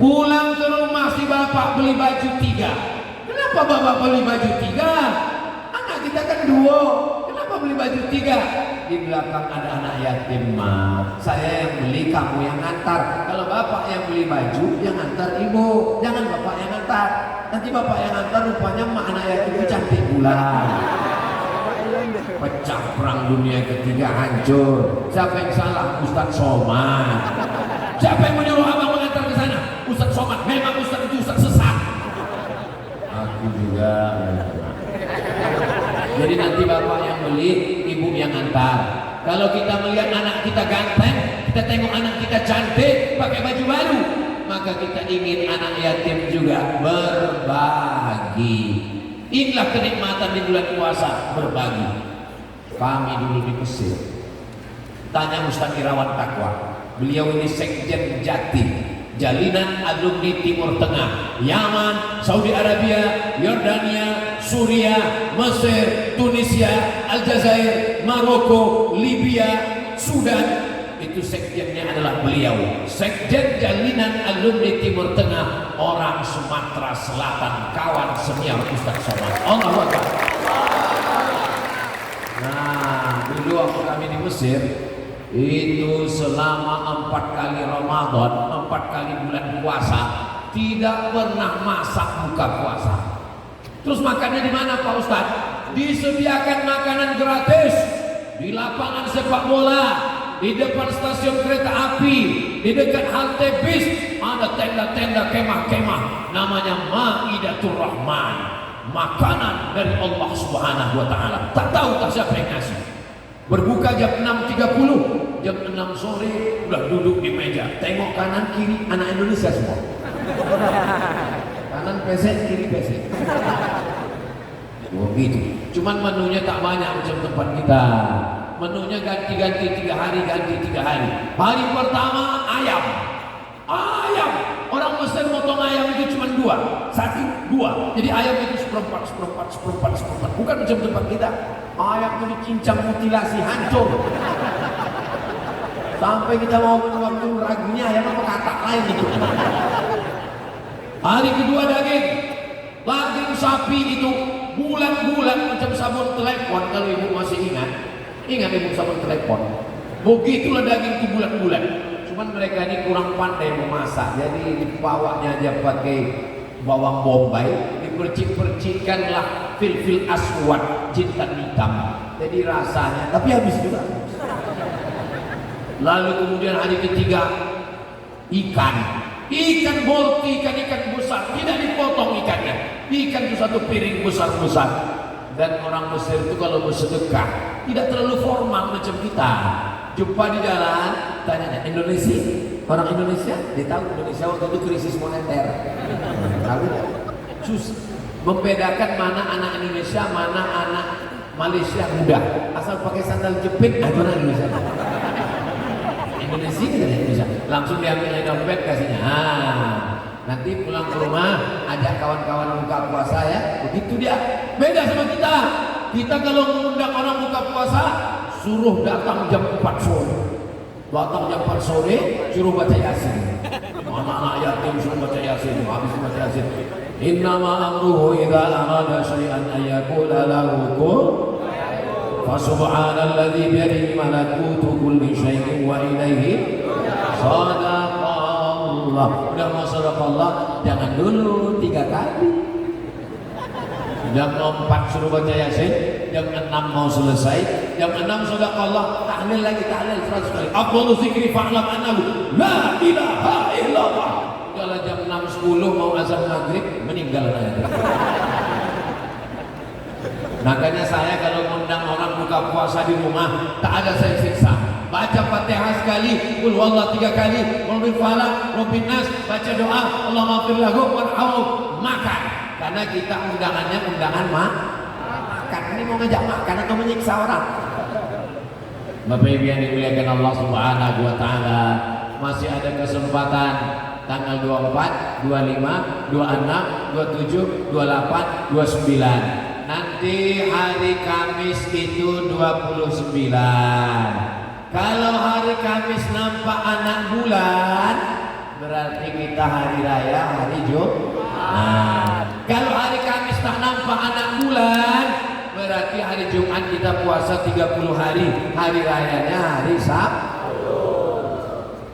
pulang ke rumah si bapak beli baju 3. Kenapa bapak beli baju 3? Anak kita kan 2. Kenapa beli baju 3? Di belakang ada anak yatim, mah. Saya yang beli, kamu yang ngantar. Kalau bapak yang beli baju, yang ngantar ibu. Jangan bapak yang ngantar. Nanti bapak yang ngantar rupanya mah anak yatim itu cantik pula. Pecah perang dunia ketiga, hancur. Siapa yang salah? Ustadz Somad. Siapa yang menyuruh abang mengantar ke sana? Ustadz Somad. Memang Ustadz itu Ustadz sesat. Aku juga. Jadi nanti bapak yang beli, ibu yang antar. Kalau kita melihat anak kita ganteng, kita tengok anak kita cantik, pakai baju baru, maka kita ingin anak yatim juga berbagi. Inilah kenikmatan di bulan puasa, berbagi. Kami dulu di Mesir, tanya Ustaz Irawan Takwa, beliau ini sekjen Jatim, Jalinan Alumni Timur Tengah, Yaman, Saudi Arabia, Yordania, Suriah, Mesir, Tunisia, Aljazair, Maroko, Libya, Sudan. Itu sekjennya adalah beliau, Sekjen Jalinan Alumni Timur Tengah, orang Sumatera Selatan, kawan senior Ustaz Somad. Allahu Akbar. Nah, dulu waktu kami di Mesir, itu selama 4 kali Ramadan, 4 kali bulan puasa, tidak pernah masak buka puasa. Terus makannya di mana Pak Ustaz? Disediakan makanan gratis di lapangan sepak bola, di depan stasiun kereta api, di dekat halte bis, ada tenda-tenda kemah-kemah, namanya Maidatur Rahman, makanan dari Allah Subhanahu wa taala. Tak tahu tak siapa yang ngasih. Berbuka jam 6.30, jam 6 sore udah duduk di meja, tengok kanan kiri anak Indonesia semua. Kanan pesek, kiri pesek. Begitu. Cuman menunya tak banyak macam tempat kita. Menunya ganti-ganti 3 hari, ganti 3 hari. Hari pertama ayam. Ayam. Orang Mesir motong ayam itu cuma 2, 1, 2. Jadi ayam itu seperempat. Bukan macam tempat kita. Ayam itu dicincang, mutilasi, hancur. Sampai kita mau waktu ragunya ayam apa katak lain itu. Hari kedua daging sapi itu bulat-bulat macam sabun telepon. Kalau ibu masih ingat ibu sabun telepon. Begitulah daging itu bulat-bulat. Cuman mereka ini kurang pandai memasak, jadi dibawanya aja pakai bawang bombay, dipercik-percikkanlah fil aswad, jintan hitam. Jadi rasanya, tapi habis juga. Lalu kemudian hari ketiga ikan bolti, ikan besar, tidak dipotong ikannya. Ikan itu satu piring besar-besar. Dan orang Mesir itu kalau bersedekah tidak terlalu formal macam kita. Jumpa di jalan, tanya Indonesia, orang Indonesia, dia tahu Indonesia waktu itu krisis moneter. Tahu tidak? Membedakan mana anak Indonesia, mana anak Malaysia muda. Asal pakai sandal jepit, itu orang Indonesia. Indonesia, langsung diambilnya dompet kasihnya. Nanti pulang ke rumah, ajak kawan-kawan buka puasa ya. Begitu dia. Beda sama kita. Kita kalau mengundang orang buka puasa, suruh datang jam 4 sore. Datang jam 4 sore, suruh baca Yasin. Anak-anak yatim suruh baca Yasin. Habis baca Yasin, innama amruhu idza arada syai'an ayyaqula lahu kun fasubhanalladzi biyadihi malakutu kulli syai'in wa ilaihi sadaqallah. Udah mau sadaqallah, jangan dulu 3 kali. Jam 4 suruh baca Yasin, jam 6 mau selesai, jam 6 sadaqallah, tahlil lagi, tahlil 100 kali. Afdhalu dzikri fa'lam annahu la ilaha illallah. Kalau jam 6.10 mau azan maghrib, meninggal aja. Makanya saya kalau mengundang orang buka puasa di rumah, tak ada saya siksa. Baca Fatihah sekali, qul huwallahu 3 kali, Rabbil falaq, Rabbin nas, baca doa, Allahumma ighfir lahu warhamhu, makan. Karena kita undangannya undangan makan. Ini mau ngajak makan atau menyiksa orang? Bapak Ibu yang dimuliakan Allah Subhanahu wa taala, masih ada kesempatan tanggal 24, 25, 26, 27, 28, 29. Nanti hari Kamis itu 29. Kalau hari Kamis nampak anak bulan, berarti kita hari raya hari Jumat. Kalau hari Kamis tak nampak anak bulan, berarti hari Jumat kita puasa 30 hari. Hari rayanya hari Sabtu.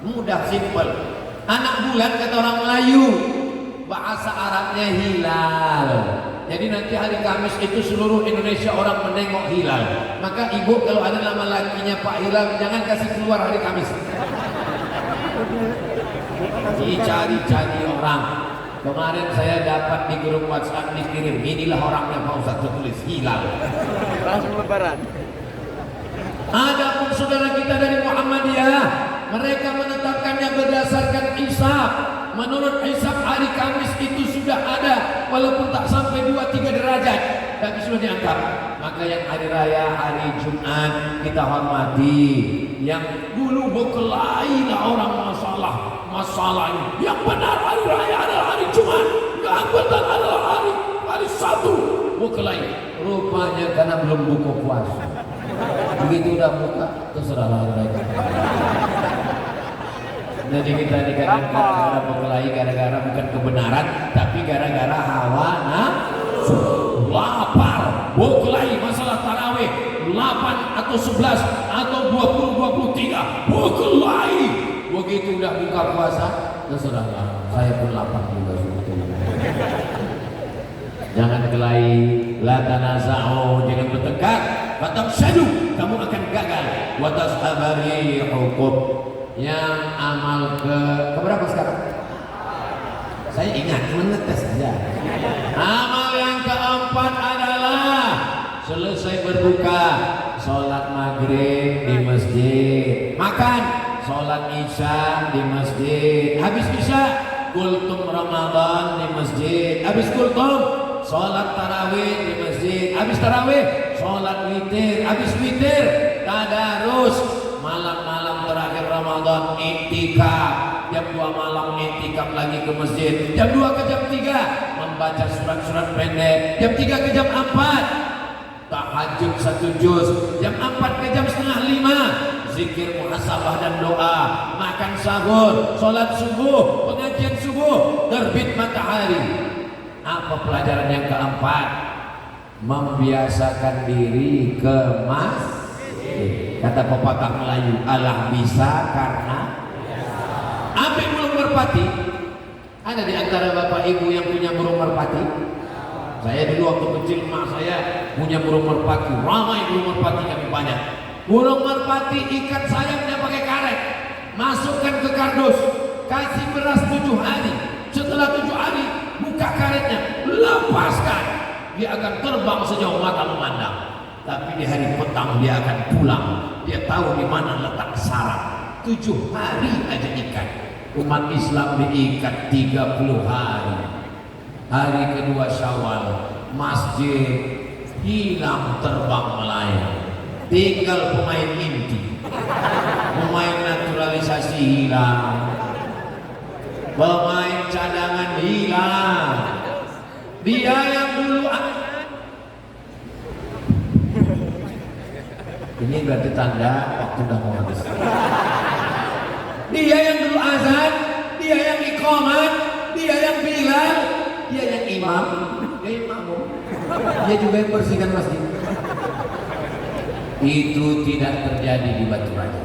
Mudah, simple. Anak bulan kata orang Melayu, bahasa Arabnya hilal. Jadi nanti hari Kamis itu seluruh Indonesia orang menengok hilal. Maka ibu kalau ada nama lakinya Pak Hilal, jangan kasih keluar hari Kamis. Dicari-cari orang. Kemarin saya dapat di grup WhatsApp dikirim, inilah orangnya Pak Ustaz, tulis hilal. Langsung lebaran. Adapun saudara kita dari Muhammadiyah, mereka menetapkannya berdasarkan hisab. Menurut hisab hari Kamis itu sudah ada, walaupun tak sampai 2-3 derajat, tapi sudah dianggap. Maka yang hari raya hari Jumat kita hormati. Yang dulu berkelahi lah orang masalahnya. Yang benar hari raya adalah hari Jumat, yang benar adalah hari Sabtu. Berkelahi. Rupanya karena belum buka puasa. Begitu udah buka, terserahlah mereka. Jadi kita dikatakan gara-gara berkelahi, gara-gara bukan kebenaran, tapi gara-gara hawa nafsu, lapar, berkelahi masalah tarawih 8 atau 11 atau 20-23, berkelahi. Begitu udah buka puasa, terserahlah. Saya pun lapar juga sebetulnya. Jangan kelahi, la tanaza'u, jangan bertengkar. Fatafsadu, kamu akan gagal. Wa tashabari hukum. Yang amal keberapa sekarang? Saya ingat, menetes saja. Amal yang keempat adalah selesai berbuka, sholat maghrib di masjid, makan, sholat isya di masjid, habis isya kultum Ramadan di masjid, habis kultum sholat tarawih di masjid, habis tarawih sholat witir, habis witir tadarus. Malam-malam terakhir Ramadan iktikaf, jam 2 malam iktikaf lagi ke masjid, jam 2 ke jam 3 membaca surat-surat pendek, jam 3 ke jam 4 tahajud 1 juz, jam 4 ke jam setengah 5 zikir muhasabah dan doa, makan sahur, sholat subuh, pengajian subuh, terbit matahari. Apa pelajaran yang keempat? Membiasakan diri ke masjid. Kata pepatah Melayu, Allah bisa karena ambil burung merpati. Ada di antara bapak ibu yang punya burung merpati? Saya dulu waktu kecil emak saya punya burung merpati, ramai burung merpati kami banyak. Burung merpati ikat sayapnya pakai karet, masukkan ke kardus, kasih beras 7 hari. Setelah 7 hari buka karetnya, lepaskan, dia akan terbang sejauh mata memandang. Tapi di hari petang dia akan pulang. Dia tahu di mana letak sarang. 7 hari aja ikat. Umat Islam diikat 30 hari. Hari kedua Syawal, masjid hilang terbang melayang. Tinggal pemain inti, pemain naturalisasi hilang, pemain cadangan hilang. Dia yang dulu ini berarti tanda waktu udah mau habis. Dia yang dulu azan, dia yang iqamat, dia yang bilal, dia yang imam, dia yang makmum, dia juga yang bersihkan masjid. Itu tidak terjadi di Batu Raja.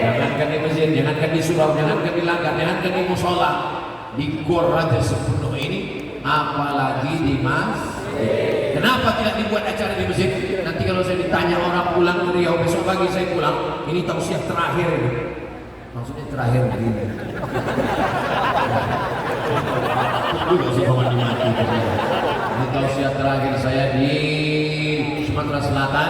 Jangankan di masjid, jangankan di surau, jangankan di langgar, jangankan di musola, di Gor Raja sepenuh ini, apalagi di masjid. Kenapa tidak dibuat acara di masjid? Nanti kalau saya ditanya orang pulang ke Riau, besok pagi saya pulang, ini tausiah terakhir. Maksudnya terakhir begini. Juga sih kawan dimati. Ini tausiah terakhir saya di Sumatera Selatan,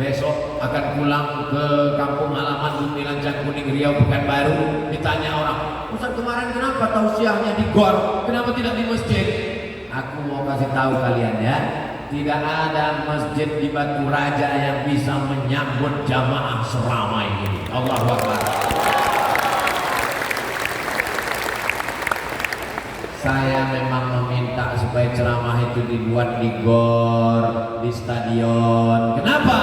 besok akan pulang ke kampung halaman Gumilang Kuning Riau Pekanbaru. Ditanya orang, Ustaz kemarin kenapa tausiahnya di gor, kenapa tidak di masjid? Aku mau kasih tahu kalian ya, tidak ada masjid di Batu Raja yang bisa menyambut jamaah seramai ini. Allahu Akbar. Saya memang meminta supaya ceramah itu dibuat di gor, di stadion. Kenapa?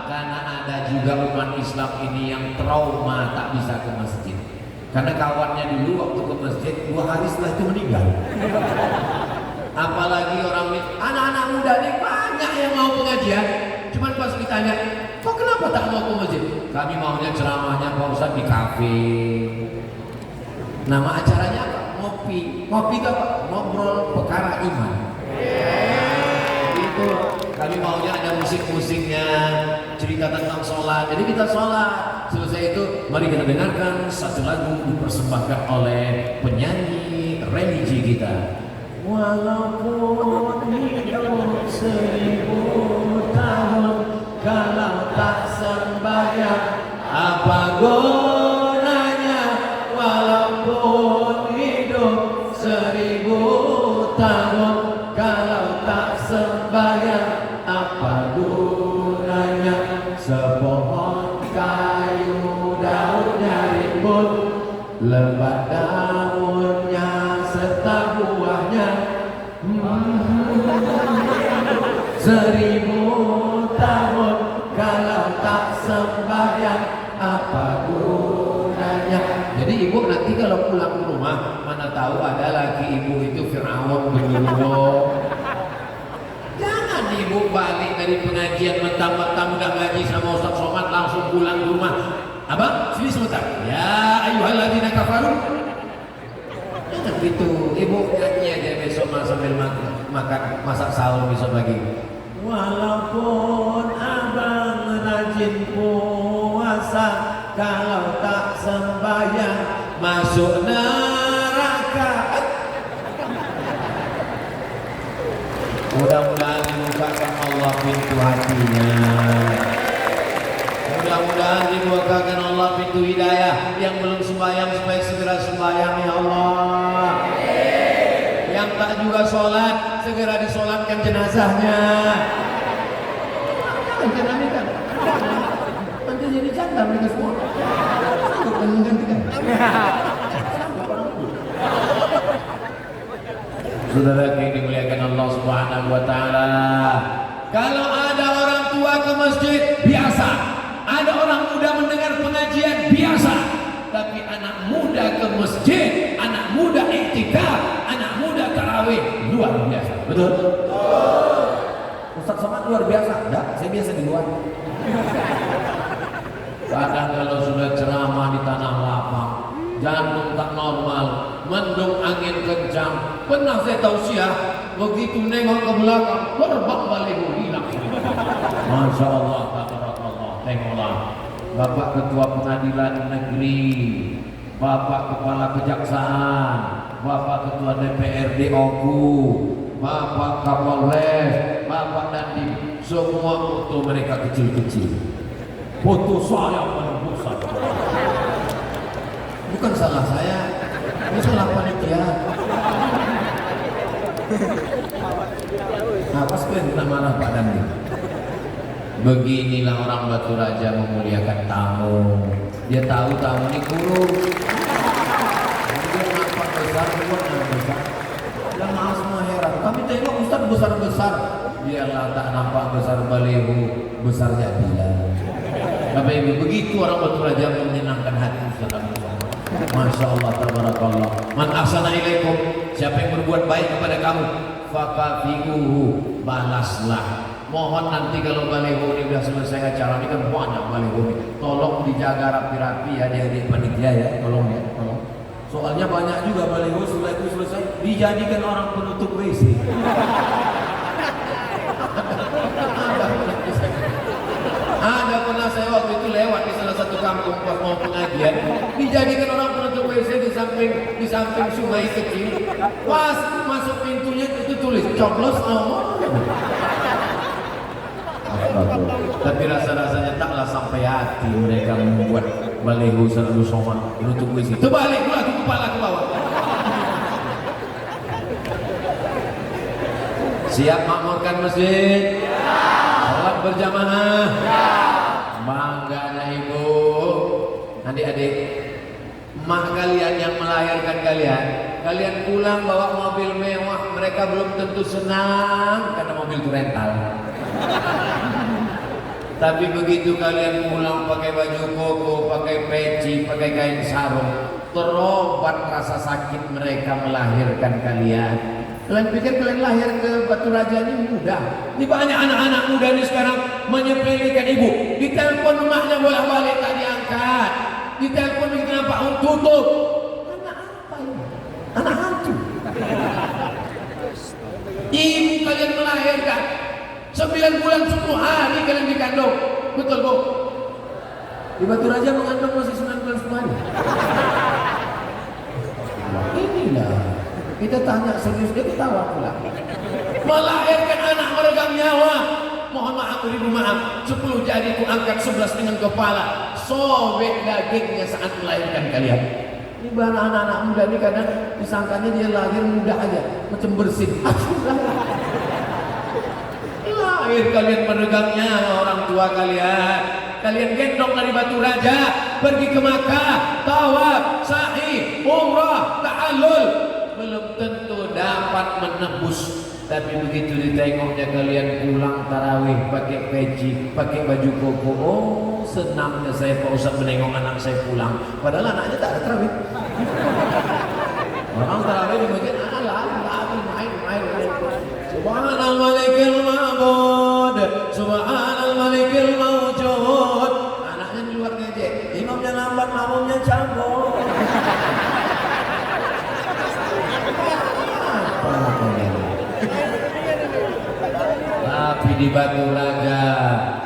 Karena ada juga umat Islam ini yang trauma tak bisa ke masjid. Karena kawannya dulu waktu ke masjid 2 hari setelah itu meninggal. Apalagi orang anak-anak muda nih banyak yang mau pengajian. Cuman pas ditanya, kok kenapa tak mau ke masjid? Kami maunya ceramahnya Pak Ustadz di kafe. Nama acaranya apa? Ngopi. Ngopi itu apa? Ngobrol perkara iman. Itu kami maunya ada musik-musiknya, cerita tentang sholat. Jadi kita sholat. Selesai itu, mari kita dengarkan satu lagu dipersembahkan oleh penyanyi religi kita. Walaupun hidup 1000 tahun, kalau tak sembahyang apa gunanya? Walaupun hidup 1000 tahun, kalau tak sembahyang apa gunanya? Sepohon kayu daunnya rimbun, lebat daunnya serta buahnya. 1000 tahun kalau tak sembahyang apa gunanya? Jadi ibu nanti kalau pulang ke rumah, mana tahu ada lagi ibu itu Fir'aun genderuwo. Jangan ibu balik dari pengajian mentang-mentang udah ngaji sama Ustaz Somad langsung pulang ke rumah. Abang, sini sebentar. Ya ayyuhalladzina kafaru. Jangan gitu, ibu nyanyi aja besok sambil makan masak sahur besok pagi. Walaupun abang rajin puasa, kalau tak sembahyang masuk neraka. Mudah-mudahan dibukakan Allah pintu hatinya. Mudah-mudahan dibukakan Allah pintu hidayah. Yang belum sembahyang supaya segera sembahyang ya Allah. Yang tak juga sholat segera disolatkan jenazahnya. Jangan kan? Nanti jadi janda mereka semua. Sanggup kan menggantikan? Saudara yang dimuliakan Allah Subhanahu wa taala. Kalau ada orang tua ke masjid biasa, ada orang muda mendengar pengajian biasa, tapi anak muda ke masjid, anak muda iktikaf, anak muda tarawih luar biasa. Betul? Ustaz Somad luar biasa? Enggak, saya biasa di luar. Kadang kalau sudah ceramah di tanah lapang, jantung tak normal, mendung angin kencang. Pernah saya tausiah, begitu nengok ke belakang, terbang balik hilang. Masya Allah, tabarakallah. Tengoklah, Bapak Ketua Pengadilan Negeri, Bapak Kepala Kejaksaan, Bapak Ketua DPRD OKU, Bapak Kapolres, Bapak Dandim, semua foto mereka kecil-kecil. Foto saya paling besar. Bukan salah saya, ini salah panitia. Apa sih yang kena marah Pak Dandim? Beginilah orang Batu Raja memuliakan tamu. Dia tahu tamu ini kurung. Dia nampak besar, buat yang besar. Dan maaf semua heran. Kami tengok Ustaz besar-besar. Biarlah tak nampak besar balihu, besar jadilah. Bapak Ibu, begitu orang Batu Raja menyenangkan hati Ustaz. Masya Allah, tabarakallah. Man ahsana ilaikum, siapa yang berbuat baik kepada kamu, fakafiuhu, balaslah. Mohon nanti kalau baliho ini sudah selesai acara ini kan banyak baliho ini, tolong dijaga rapi-rapi ya adik-adik panitia ya, tolong ya, tolong. Soalnya banyak juga baliho setelah itu selesai dijadikan orang penutup WC. Ada pernah saya waktu itu lewat di salah satu kampung pas mau pengajian, dijadikan orang penutup WC di samping sungai kecil. Pas masuk pintunya itu tulis coblos nomor. Tapi rasa-rasanya taklah sampai hati mereka membuat baleho selalu soman menutup isi. Terbalik pula tuh kepala ke bawah. Siap makmurkan masjid? Salat berjamaah? Bangganya ibu. Adik-adik, mak kalian yang melahirkan kalian pulang bawa mobil mewah, mereka belum tentu senang karena mobil itu rental. Tapi begitu kalian pulang pakai baju koko, pakai peci, pakai kain sarung, terobat rasa sakit mereka melahirkan kalian. Kalian pikir kalian lahir ke Batu Raja ini mudah? Ini banyak anak-anak muda ini sekarang menyepelekan ibu. Ditelepon emaknya bolak-balik tak diangkat. Ditelepon begitu nampak tutup. Anak apa ini? Anak hantu. Ibu kalian melahirkan 9 bulan 10 hari kalian dikandung. Betul bu? Di Batu Raja mengandung masih 9 bulan 10 hari. Inilah kita tanya serius, dia ketawa pula. Melahirkan anak meregang nyawa. Mohon maaf, ribu maaf. 10 jari ku angkat, 11 dengan kepala. Sobek dagingnya saat melahirkan kalian. Ini bahan anak-anak muda ini kadang disangkanya dia lahir muda aja, macam bersin. Lahir kalian meregang nyawa orang tua kalian. Kalian gendong dari Batu Raja, pergi ke Makkah, tawaf, sa'i, umrah, ta'allul. Belum tentu dapat menembus. Tapi begitu ditengoknya kalian pulang tarawih pakai peci, pakai baju koko, oh senangnya saya Pak Ustaz menengok anak saya pulang. Padahal anaknya tak ada tarawih. Orang tarawih di masjid main. Subhanal malikil ma'bud, subhanal malikil mawjud. Anaknya di luar ngejek, imamnya lambat, makmumnya cabut. Tapi di Batu Raja,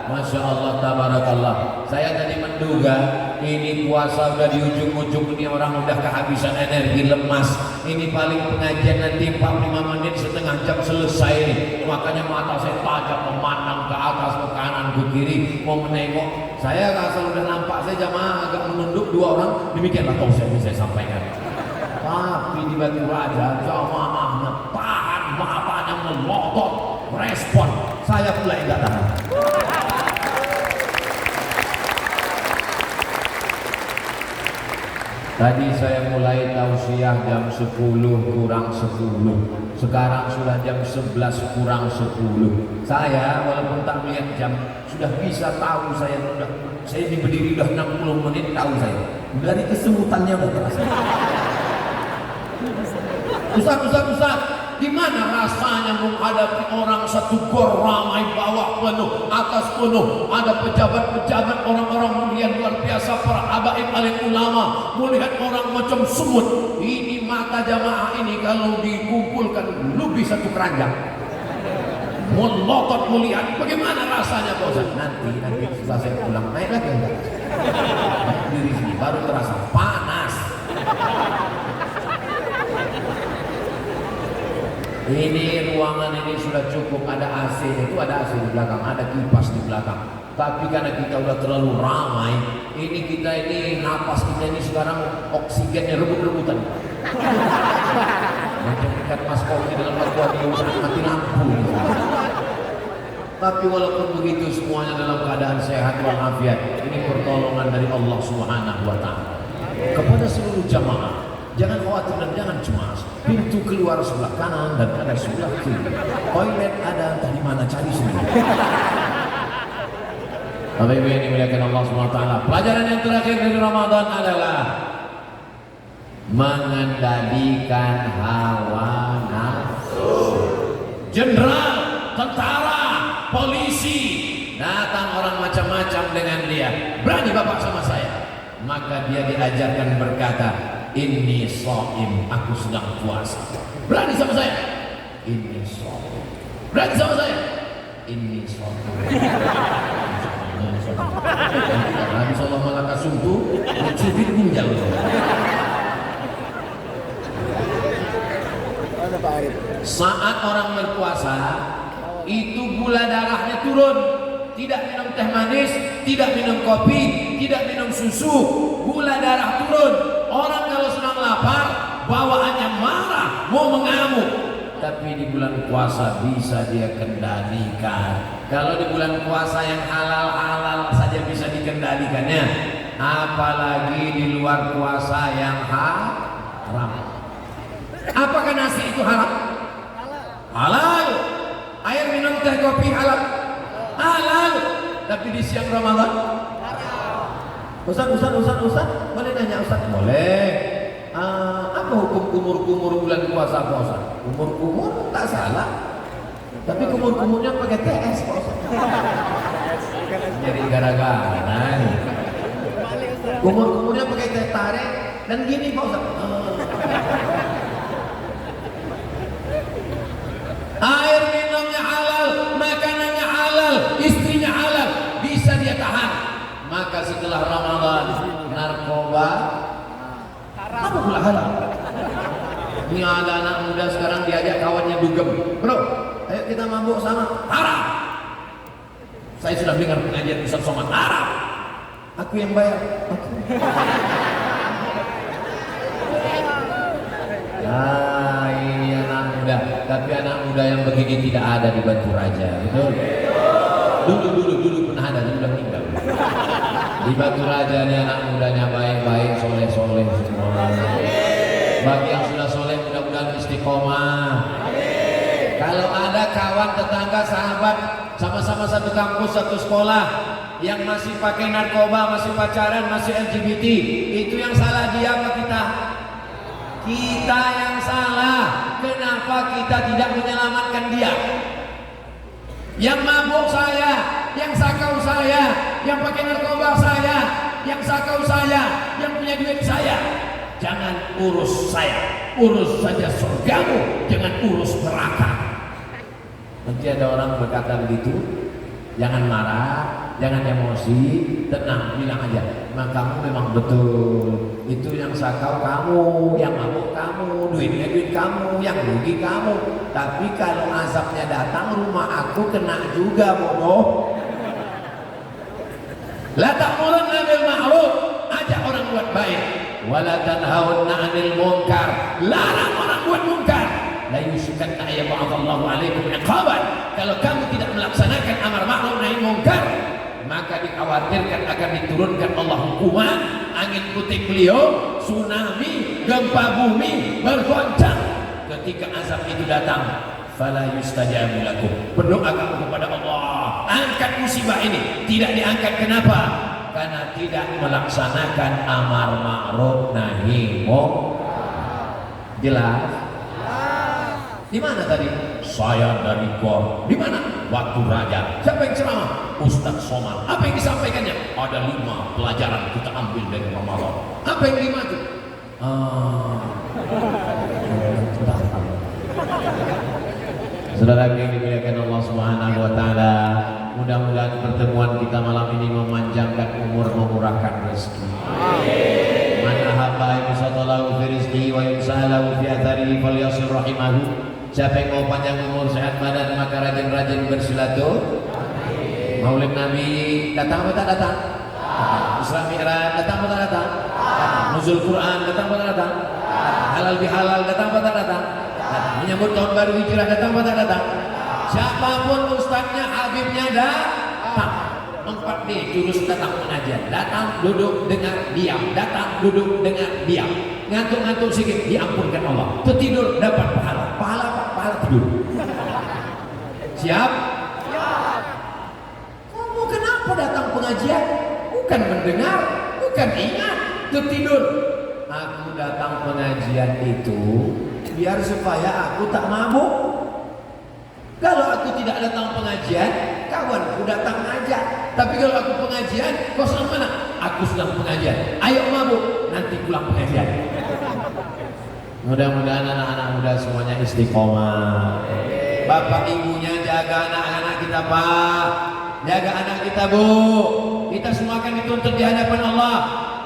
Masya Allah, tabarakallah. Saya tadi menduga ini puasa udah di ujung-ujung, ini orang udah kehabisan energi, lemas. Ini paling pengajian nanti 45 menit, setengah jam selesai ini. Makanya mata saya tajam memandang ke atas, ke kanan, ke kiri, mau menengok. Saya asal udah nampak saya jamaah agak menunduk 2 orang, demikianlah tausiah yang saya sampaikan. Tapi di Batu Raja jamaahnya tahan, matanya melotot, respon. Saya pula yang gak tahan. Tadi saya mulai tausiah jam 10 kurang 10. Sekarang sudah jam 11 kurang 10. Saya walaupun tak melihat jam sudah bisa tahu saya ini berdiri sudah 60 menit, tahu saya. Dari kesemutannya udah terasa. Ustaz, gimana rasanya menghadapi orang satu gor ramai, bawah penuh, atas penuh, ada pejabat-pejabat, orang-orang mulia luar biasa, para habaib alim ulama, melihat orang macam semut. Ini mata jamaah ini kalau dikumpulkan lebih satu keranjang, melotot melihat. Bagaimana rasanya Pak Ustaz? Nanti setelah saya pulang naik lagi enggak? Diri sini baru terasa panas. Ini ruangan ini sudah cukup, ada AC, itu ada AC di belakang, ada kipas di belakang. Tapi karena kita udah terlalu ramai, ini kita ini napas kita ini sekarang oksigennya rebut-rebutan. Macam ikan mas koki dalam akuarium mati lampu. Tapi walaupun begitu semuanya dalam keadaan sehat walafiat. Ini pertolongan dari Allah Subhanahu wa taala. Kepada seluruh jamaah, jangan khawatir dan jangan cemas. Pintu keluar sebelah kanan dan ada sebelah kiri. Toilet ada entah di mana, cari sendiri. Bapak Ibu yang dimuliakan Allah SWT, pelajaran yang terakhir dari Ramadan adalah mengendalikan hawa nafsu. Jenderal, tentara, polisi, datang orang macam-macam dengan dia. Berani Bapak sama saya? Maka dia diajarkan berkata, inni shaim, aku sedang puasa. Berani sama saya? Inni shaim. Berani sama saya? Inni shaim. Nabi sallallahu alaihi wasallam mencubit ginjal. Saat orang berpuasa, itu gula darahnya turun. tidak minum teh manis, tidak minum kopi, tidak minum susu, gula darah turun. Orang kalau sedang lapar, bawaannya marah, mau mengamuk. Tapi di bulan puasa bisa dia kendalikan. Kalau di bulan puasa yang halal-halal saja bisa dikendalikannya, apalagi di luar puasa yang haram. Apakah nasi itu halal? Halal. Air minum teh kopi halal? Halal. Tapi di siang Ramadan? Ustaz, boleh nanya Ustaz? Boleh. Apa hukum kumur-kumur bulan puasa Pak Ustaz? Kumur-kumur tak salah. Tapi kumur-kumurnya pakai TS Pak Ustaz. Jadi gara-gara nih. Kumur-kumurnya pakai teh tarik dan gini Pak Ustaz. Air minumnya halal, makanannya halal, istrinya halal, bisa dia tahan. Maka setelah Ramadan, narkoba apa pula halal? Ini ada anak muda sekarang diajak kawannya dugem, bro, ayo kita mabuk sama, haram. Saya sudah dengar pengajian Ustaz Somad, haram. Aku yang bayar. Nah, ini anak muda, tapi anak muda yang begini tidak ada di Batu Raja, betul? Dulu pernah ada, tapi sudah tinggal. Di Batu Raja ini anak mudanya baik-baik, soleh-soleh semua. Bagi yang sudah soleh mudah-mudahan istiqomah. Kalau ada kawan, tetangga, sahabat, sama-sama satu kampus, satu sekolah, yang masih pakai narkoba, masih pacaran, masih LGBT, itu yang salah dia apa kita? Kita yang salah. Kenapa kita tidak menyelamatkan dia? Yang mabuk saya, yang sakau saya, yang pakai narkoba saya, yang sakau saya, yang punya duit saya. Jangan urus saya, urus saja surgamu, jangan urus neraka. Nanti ada orang berkata begitu, jangan marah, jangan emosi, tenang, bilang aja, memang kamu memang betul. Itu yang sakau kamu, yang mabuk kamu, duitnya duit kamu, yang rugi kamu. Tapi kalau azabnya datang, rumah aku kena juga, bodoh. La ta'murunna bil ma'ruf, ajak orang buat baik. Wala tanhauna 'anil munkar, larang orang buat munkar. La yusyrikanna ayyab'atsallahu 'alaikum 'iqaban. Kalau kamu tidak melaksanakan amar ma'ruf nahi munkar, maka dikhawatirkan akan diturunkan Allah hukuman, angin puting beliung, tsunami, gempa bumi bergoncang. Ketika azab itu datang, fala yustajabu lakum, berdoa kamu kepada Allah, angkat musibah ini. Tidak diangkat, kenapa? Karena tidak melaksanakan amar ma'ruf nahi munkar. Jelas? Di mana tadi? Saya dari Gor. Di mana? Batu Raja. Siapa yang ceramah? Ustaz Somad. Apa yang disampaikannya? Ada 5 pelajaran kita ambil dari Ramadan. Apa yang 5 itu? Saudara yang dimuliakan Allah Subhanahu wa taala, mudah-mudahan pertemuan kita malam ini memanjangkan umur, memurahkan rezeki. Amin. Man ahabba yusatallahu fi rizqihi wa yumsalahu fi atharihi falyasir rahimahu. Siapa yang mau panjang umur, sehat badan, maka rajin-rajin bersilaturahmi. Maulid Nabi datang atau tak datang? Isra Mi'raj datang atau tak datang? Nuzul Quran datang atau tak datang? Halal bihalal datang atau tak datang? Menyambut tahun baru hijrah datang atau tak datang? Siapapun ustadznya, habibnya datang. 4D jurus datang pengajian. Datang, duduk, dengar, diam. Datang, duduk, dengar, diam. Ngantuk-ngantuk sedikit diampunkan Allah. Tertidur dapat pahala. Pahala apa? Pahala tidur. Siap? Siap. Kamu kenapa datang pengajian? Bukan mendengar, bukan ingat, tertidur. Aku datang pengajian itu biar supaya aku tak mabuk. Kalau aku tidak datang pengajian, kawanku datang aja. Tapi kalau aku pengajian, kau sedang mana? Aku sedang pengajian. Ayo mabuk, nanti pulang pengajian. Mudah-mudahan anak-anak muda semuanya istiqomah. Bapak ibunya jaga anak-anak kita, Pak. Jaga anak kita, Bu. Kita semua akan dituntut di hadapan Allah.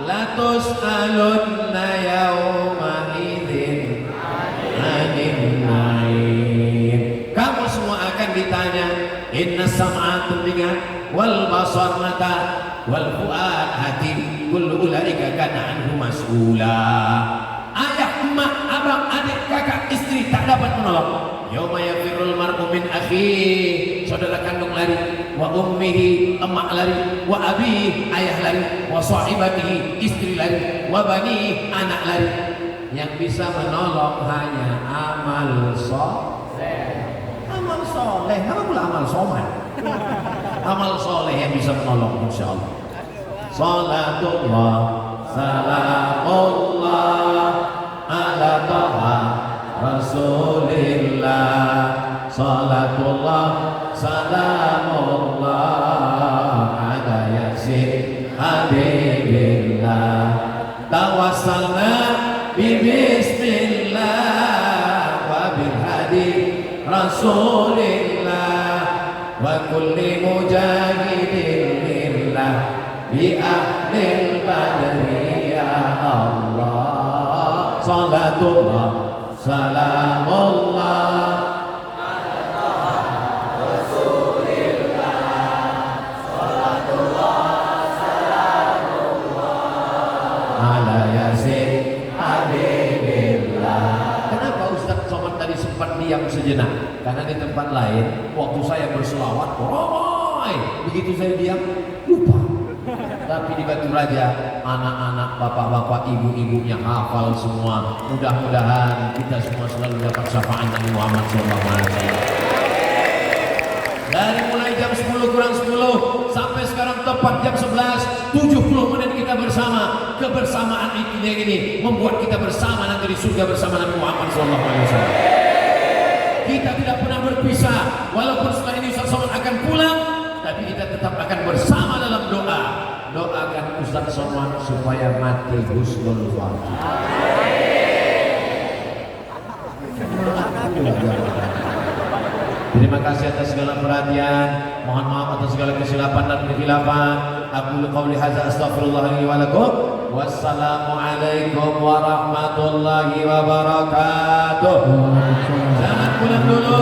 La tus'alunna yawma idzin 'anil na'im. Kamu semua akan ditanya inna sam'a telinga, wal basar mata, wal fuad hati, kullu ulaika kana anhu mas'ula. Ayah, emak, abang, adik, kakak, istri tak dapat menolong. Yauma yafirrul mar'u min akhihi, saudara kandung lari, wa ummihi, emak lari, wa abihi, ayah lari, wa sahibatihi, istri lari, wa bani, anak lari. Yang bisa menolong hanya amal soleh. Amal soleh, apa pula amal soleh? Amal soleh yang bisa menolong, insyaallah. Salatullah, salamullah ala taha Rasulillah. Salatullah, salamullah ala yasin habibillah. Tawassalna bismillah wa bil hadi Rasulillah wa kulli mujahidin lillah bi ahlil badri ya Allah. Salatullah, salamullah ala yasin habibillah. Kenapa Ustaz Somad tadi sempat diam sejenak? Karena di tempat lain waktu saya berselawat ramai, begitu saya diam lupa. Tapi di Batu Raja anak-anak, bapak-bapak, ibu-ibunya hafal semua. Mudah-mudahan kita semua selalu dapat syafaat Nabi Muhammad SAW. Dari mulai jam 10 kurang 10 sampai sekarang tepat jam 11, 70 menit kita bersama. Kebersamaan ini membuat kita bersama nanti di surga bersama Nabi Muhammad SAW. Kita tidak pernah berpisah, walaupun setelah ini Ustaz Somad akan pulang, tapi kita tetap akan bersama dalam doa. Doakan Ustaz Somad supaya mati husnul khotimah. Terima kasih atas segala perhatian. Mohon maaf atas segala kesilapan dan kekhilafan. Aku qauli hadza astaghfirullah li wa lakum. Wassalamualaikum warahmatullahi wabarakatuh. Jangan pulang dulu.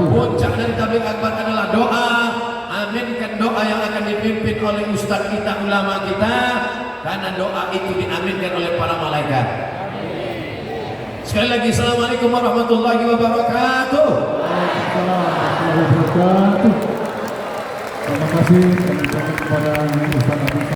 Puncak dari tabligh akbar adalah doa. Aminkan doa yang akan dipimpin oleh ustaz kita, ulama kita, karena doa itu diaminkan oleh para malaikat. Sekali lagi, assalamualaikum warahmatullahi wabarakatuh. Terima kasih kepada Ustaz Abu